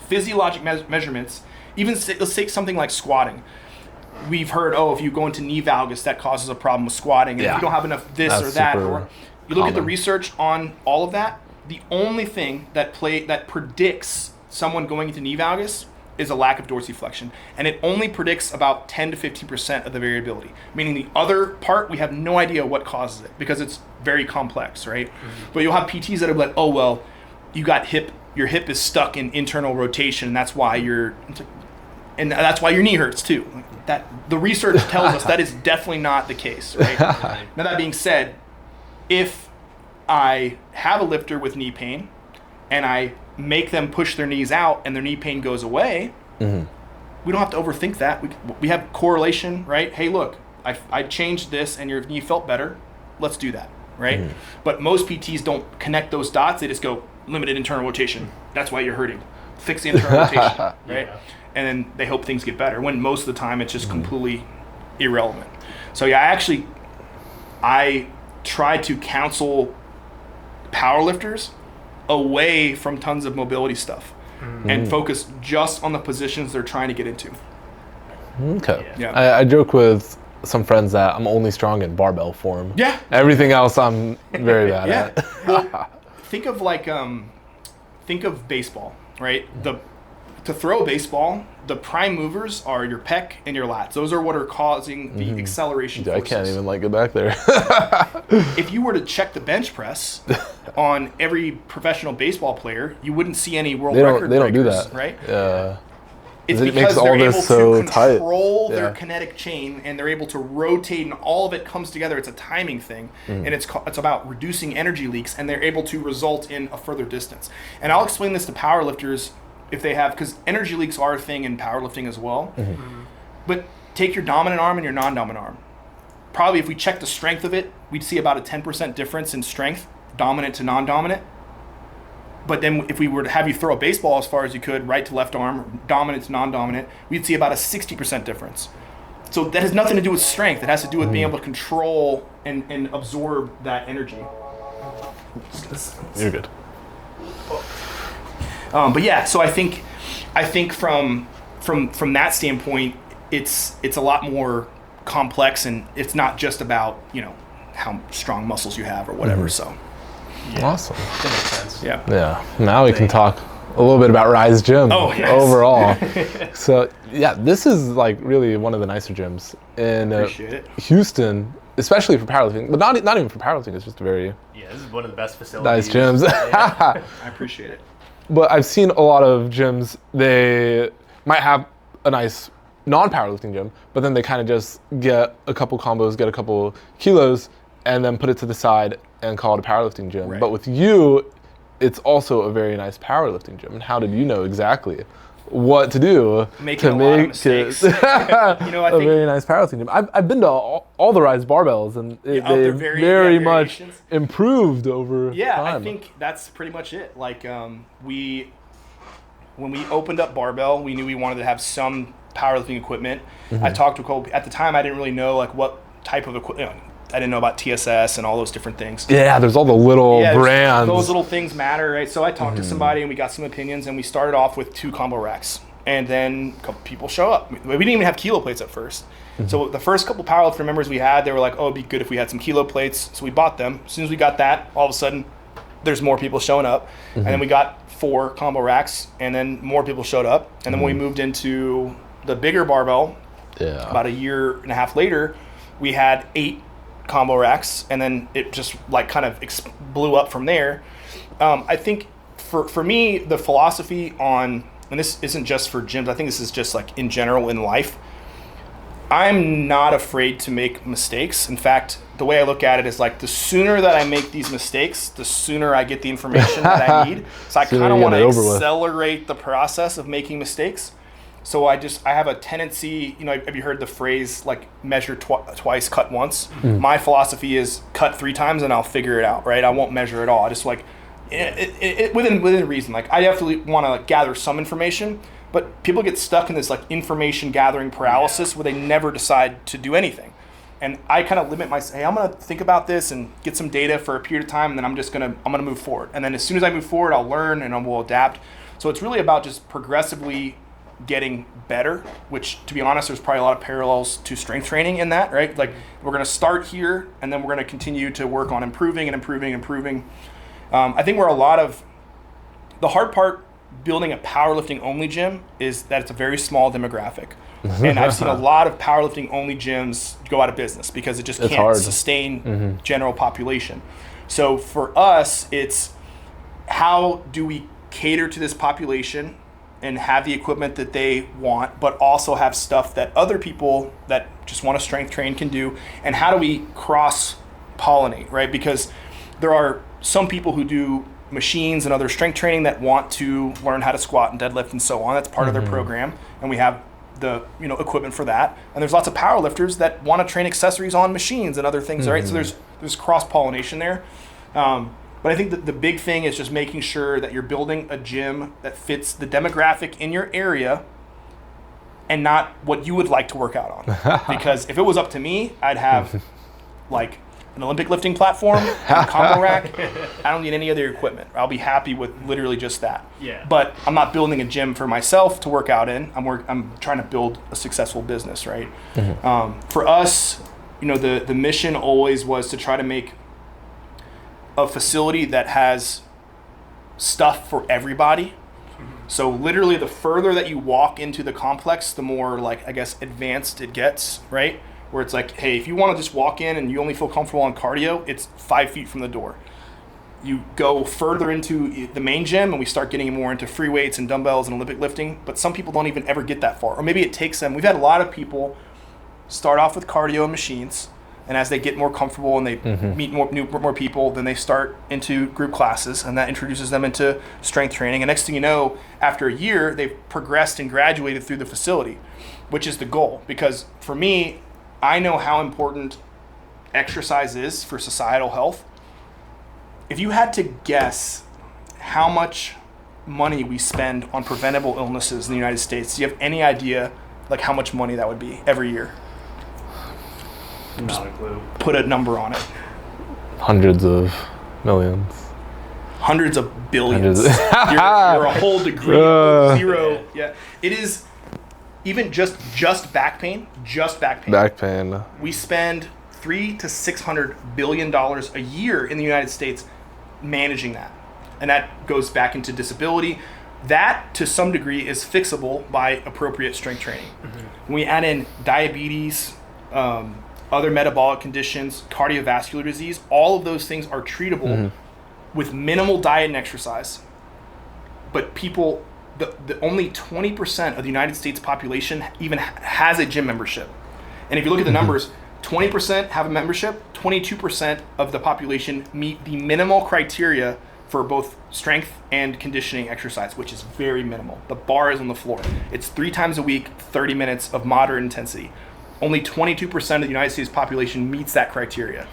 physiologic measurements, even let's take something like squatting. We've heard, if you go into knee valgus, that causes a problem with squatting. And if you don't have enough this or that, or you look at the research on all of that, the only thing that predicts someone going into knee valgus is a lack of dorsiflexion. And it only predicts about 10 to 15% of the variability. Meaning the other part, we have no idea what causes it because it's very complex, right? But you'll have PTs that are like, you got your hip is stuck in internal rotation, and that's why your knee hurts too. That the research tells us that is definitely not the case, right? Now that being said, if I have a lifter with knee pain and I make them push their knees out and their knee pain goes away, we don't have to overthink that. We have correlation, right? Hey, look, I changed this and your knee felt better. Let's do that, right? But most PTs don't connect those dots. They just go limited internal rotation. That's why you're hurting. Fix the internal rotation, right? Yeah. And then they hope things get better, when most of the time it's just completely irrelevant. So yeah, I try to counsel powerlifters away from tons of mobility stuff and focus just on the positions they're trying to get into. Okay. Yeah. I joke with some friends that I'm only strong in barbell form. Yeah. Everything else I'm very bad at. Well, think of baseball, right? To throw a baseball, the prime movers are your pec and your lats. Those are what are causing the acceleration forces. I can't even get back there. If you were to check the bench press on every professional baseball player, you wouldn't see any world record breakers. They don't do that, right? Yeah. It's because they're able to control their kinetic chain, and they're able to rotate, and all of it comes together. It's a timing thing, and it's about reducing energy leaks, and they're able to result in a further distance. And I'll explain this to powerlifters if they have, because energy leaks are a thing in powerlifting as well. But take your dominant arm and your non-dominant arm. Probably if we check the strength of it, we'd see about a 10% difference in strength, dominant to non-dominant. But then if we were to have you throw a baseball as far as you could, right to left arm, dominant to non-dominant, we'd see about a 60% difference. So that has nothing to do with strength. It has to do with being able to control and absorb that energy. You're good. But yeah, so I think from that standpoint, it's a lot more complex, and it's not just about, how strong muscles you have or whatever. So Awesome. That makes sense. Yeah. Now we can talk a little bit about Rise Gym overall. So this is like really one of the nicer gyms in Houston, especially for powerlifting, but not even for powerlifting. It's just a very this is one of the best facilities. Nice gyms. I appreciate it. But I've seen a lot of gyms, they might have a nice non-powerlifting gym, but then they kind of just get a couple combos, get a couple kilos, and then put it to the side and call it a powerlifting gym. Right. But with you, it's also a very nice powerlifting gym. And how did you know exactly what to do to make it a very nice powerlifting gym? I've been to all the Rise barbells, and they've very much improved over time. I think that's pretty much it. Like when we opened up barbell, we knew we wanted to have some powerlifting equipment. I talked to a couple. At the time, I didn't really know like what type of equipment. I didn't know about TSS and all those different things. Yeah, there's all the little brands. Those little things matter, right? So I talked to somebody and we got some opinions, and we started off with 2 combo racks. And then a couple people show up. We didn't even have kilo plates at first. So the first couple powerlifter members we had, they were like, oh, it'd be good if we had some kilo plates. So we bought them. As soon as we got that, all of a sudden, there's more people showing up. And then we got 4 combo racks, and then more people showed up. And then when we moved into the bigger barbell, about a year and a half later, we had 8 combo racks, and then it just like kind of blew up from there. I think for me, the philosophy on, and this isn't just for gyms, I think this is just like in general in life, I'm not afraid to make mistakes. In fact, the way I look at it is like the sooner that I make these mistakes, the sooner I get the information that I need. So I kind of want to accelerate the process of making mistakes. So I have a tendency, have you heard the phrase like measure twice, cut once? My philosophy is cut 3 times and I'll figure it out, right? I won't measure at all. I just like, within reason. Like I definitely want to like gather some information, but people get stuck in this like information gathering paralysis where they never decide to do anything. And I kind of limit myself, hey, I'm going to think about this and get some data for a period of time, and then I'm going to move forward. And then as soon as I move forward, I'll learn and I will adapt. So it's really about just progressively getting better, which to be honest, there's probably a lot of parallels to strength training in that, right? Like we're going to start here and then we're going to continue to work on improving. I think where a lot of the hard part building a powerlifting only gym is that it's a very small demographic. And I've seen a lot of powerlifting only gyms go out of business because it just can't sustain general population. So for us, it's how do we cater to this population and have the equipment that they want, but also have stuff that other people that just want to strength train can do, and how do we cross-pollinate, right? Because there are some people who do machines and other strength training that want to learn how to squat and deadlift and so on. That's part of their program, and we have the equipment for that. And there's lots of powerlifters that want to train accessories on machines and other things, right? So there's cross-pollination there. But I think that the big thing is just making sure that you're building a gym that fits the demographic in your area and not what you would like to work out on. Because if it was up to me, I'd have like an Olympic lifting platform, a combo rack. I don't need any other equipment. I'll be happy with literally just that. Yeah. But I'm not building a gym for myself to work out in. I'm trying to build a successful business, right? For us, the mission always was to try to make a facility that has stuff for everybody. So literally the further that you walk into the complex, the more like, I guess, advanced it gets, right? Where it's like, hey, if you want to just walk in and you only feel comfortable on cardio, it's 5 feet from the door. You go further into the main gym and we start getting more into free weights and dumbbells and Olympic lifting, but some people don't even ever get that far. Or maybe it takes them, we've had a lot of people start off with cardio and machines, and as they get more comfortable and they meet more people, then they start into group classes, and that introduces them into strength training. And next thing you know, after a year, they've progressed and graduated through the facility, which is the goal. Because for me, I know how important exercise is for societal health. If you had to guess how much money we spend on preventable illnesses in the United States, do you have any idea like how much money that would be every year? Not a clue. Put a number on it. Hundreds of millions. Hundreds of billions. You're a whole degree. Zero. Yeah. It is, even just back pain, Back pain. we spend $300 to $600 billion a year in the United States managing that. And that goes back into disability. That, to some degree, is fixable by appropriate strength training. When we add in diabetes, other metabolic conditions, cardiovascular disease, all of those things are treatable with minimal diet and exercise. But people, the only 20% of the United States population even has a gym membership. And if you look at the numbers, 20% have a membership, 22% of the population meet the minimal criteria for both strength and conditioning exercise, which is very minimal. The bar is on the floor. It's 3 times a week, 30 minutes of moderate intensity. Only 22% of the United States population meets that criteria,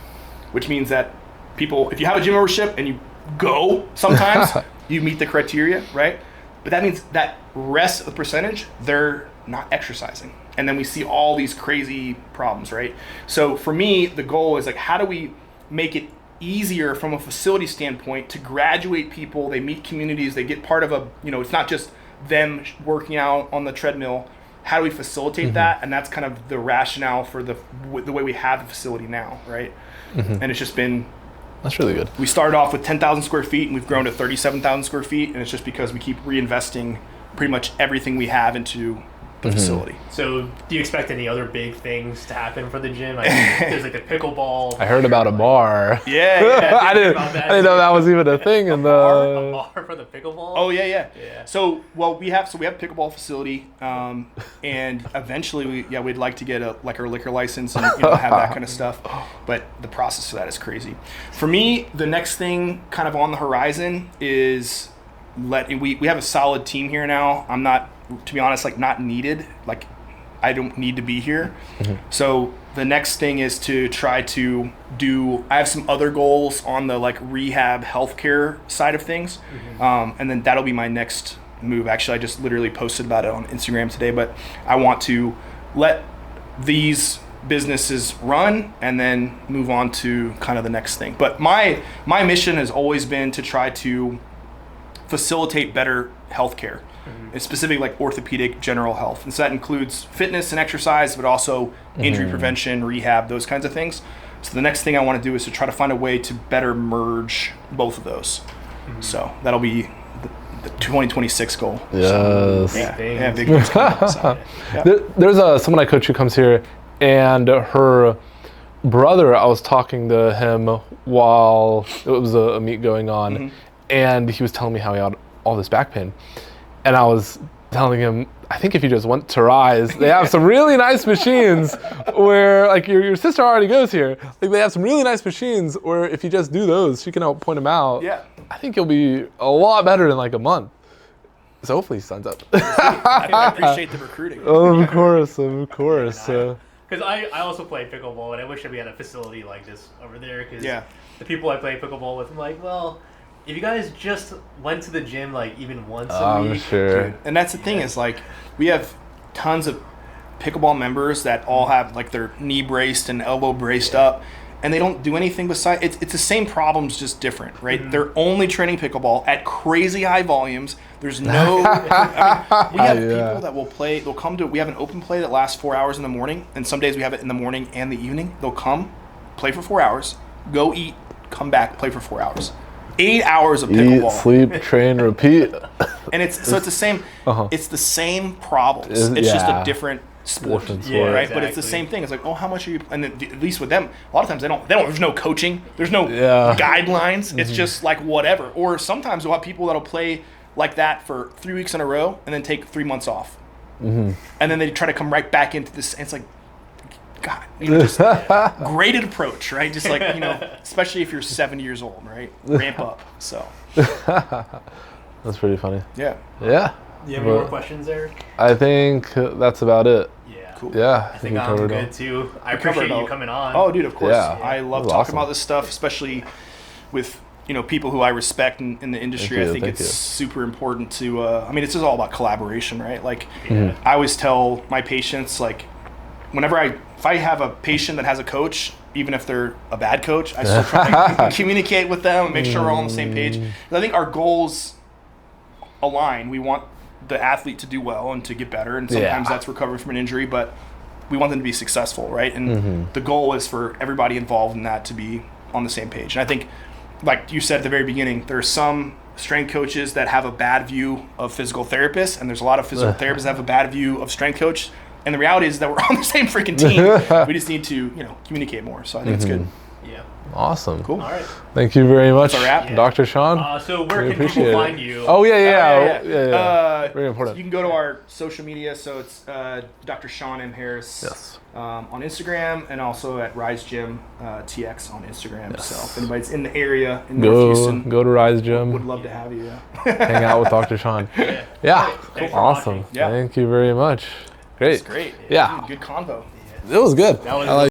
which means that people, if you have a gym membership and you go sometimes, you meet the criteria, right? But that means that rest of the percentage, they're not exercising. And then we see all these crazy problems, right? So for me, the goal is like, how do we make it easier from a facility standpoint to graduate people? They meet communities, they get part of a, it's not just them working out on the treadmill. How do we facilitate that? And that's kind of the rationale for the way we have the facility now, right? And it's just been... That's really good. We started off with 10,000 square feet and we've grown to 37,000 square feet. And it's just because we keep reinvesting pretty much everything we have into the facility. So do you expect any other big things to happen for the gym? I mean, there's like a pickleball. I heard about a bar. Yeah. I didn't know that was even a thing in the... A bar for the pickleball? Oh, yeah. So we have pickleball facility, and eventually we'd like to get our liquor license and have that kind of stuff. But the process for that is crazy. For me, the next thing kind of on the horizon is we have a solid team here now. I'm not, to be honest, like not needed. Like I don't need to be here. So the next thing is to try to I have some other goals on the like rehab healthcare side of things. And then that'll be my next move. Actually, I just literally posted about it on Instagram today, but I want to let these businesses run and then move on to kind of the next thing. But my mission has always been to try to facilitate better healthcare, and specifically like orthopedic general health. And so that includes fitness and exercise, but also injury prevention, rehab, those kinds of things. So the next thing I want to do is to try to find a way to better merge both of those. So that'll be the 2026 goal. Yes. So, big things coming up, so, There's someone I coach who comes here, and her brother, I was talking to him while it was a meet going on, and he was telling me how he had all this back pain. And I was telling him, I think if you just went to Rise, they have some really nice machines where, like, your sister already goes here. Like, they have some really nice machines where if you just do those, she can help point them out. Yeah. I think you'll be a lot better in like a month. So hopefully he signs up. I appreciate the recruiting. Of course. Because I also play pickleball, and I wish that we had a facility like this over there. Because the people I play pickleball with, I'm like, well, if you guys just went to the gym like even once a week. Sure. Dude, and that's the thing is like we have tons of pickleball members that all have like their knee braced and elbow braced up, and they don't do anything besides. It's the same problems, just different, right? They're only training pickleball at crazy high volumes. There's no. We have people that will play. They'll come to. We have an open play that lasts 4 hours in the morning, and some days we have it in the morning and the evening. They'll come, play for 4 hours, go eat, come back, play for 4 hours. 8 hours of pickleball. Eat, sleep, train, repeat. And it's the same. It's the same problems. It's just a different sport, right? Exactly. But it's the same thing. It's like, oh, how much are you? And then, at least with them, a lot of times they don't. There's no coaching. There's no guidelines. It's just like whatever. Or sometimes we'll have people that'll play like that for 3 weeks in a row and then take 3 months off, and then they try to come right back into this. And it's like, God, just graded approach, right? Just like, especially if you're 70 years old, right? Ramp up. So that's pretty funny. Yeah. Do you have any more questions, Eric? I think that's about it. Yeah. Cool. Yeah. I think I'm good too. I appreciate you coming on. Oh, dude, of course. Yeah. I love talking about this stuff, especially with people who I respect in the industry. I think it's super important to. It's just all about collaboration, right? Like, I always tell my patients, like, if I have a patient that has a coach, even if they're a bad coach, I still try to communicate with them and make sure we're all on the same page. I think our goals align. We want the athlete to do well and to get better, and sometimes that's recovering from an injury, but we want them to be successful, right? And the goal is for everybody involved in that to be on the same page. And I think, like you said at the very beginning, there are some strength coaches that have a bad view of physical therapists, and there's a lot of physical therapists that have a bad view of strength coach. And the reality is that we're on the same freaking team. We just need to, communicate more. So I think it's good. Yeah. Awesome. Cool. All right. Thank you very much, That's our wrap. Dr. Sean. So where can people find you? Oh, yeah. Very important. So you can go to our social media. So it's Dr. Sean M. Harris on Instagram, and also at Rise Gym TX on Instagram. Yes. So if anybody's in the area in North Houston, go to Rise Gym. would love to have you. Hang out with Dr. Sean. Yeah. Thanks for Awesome. watching. Thank you very much. Great. It's great. Yeah. Good convo. It was good. That was I like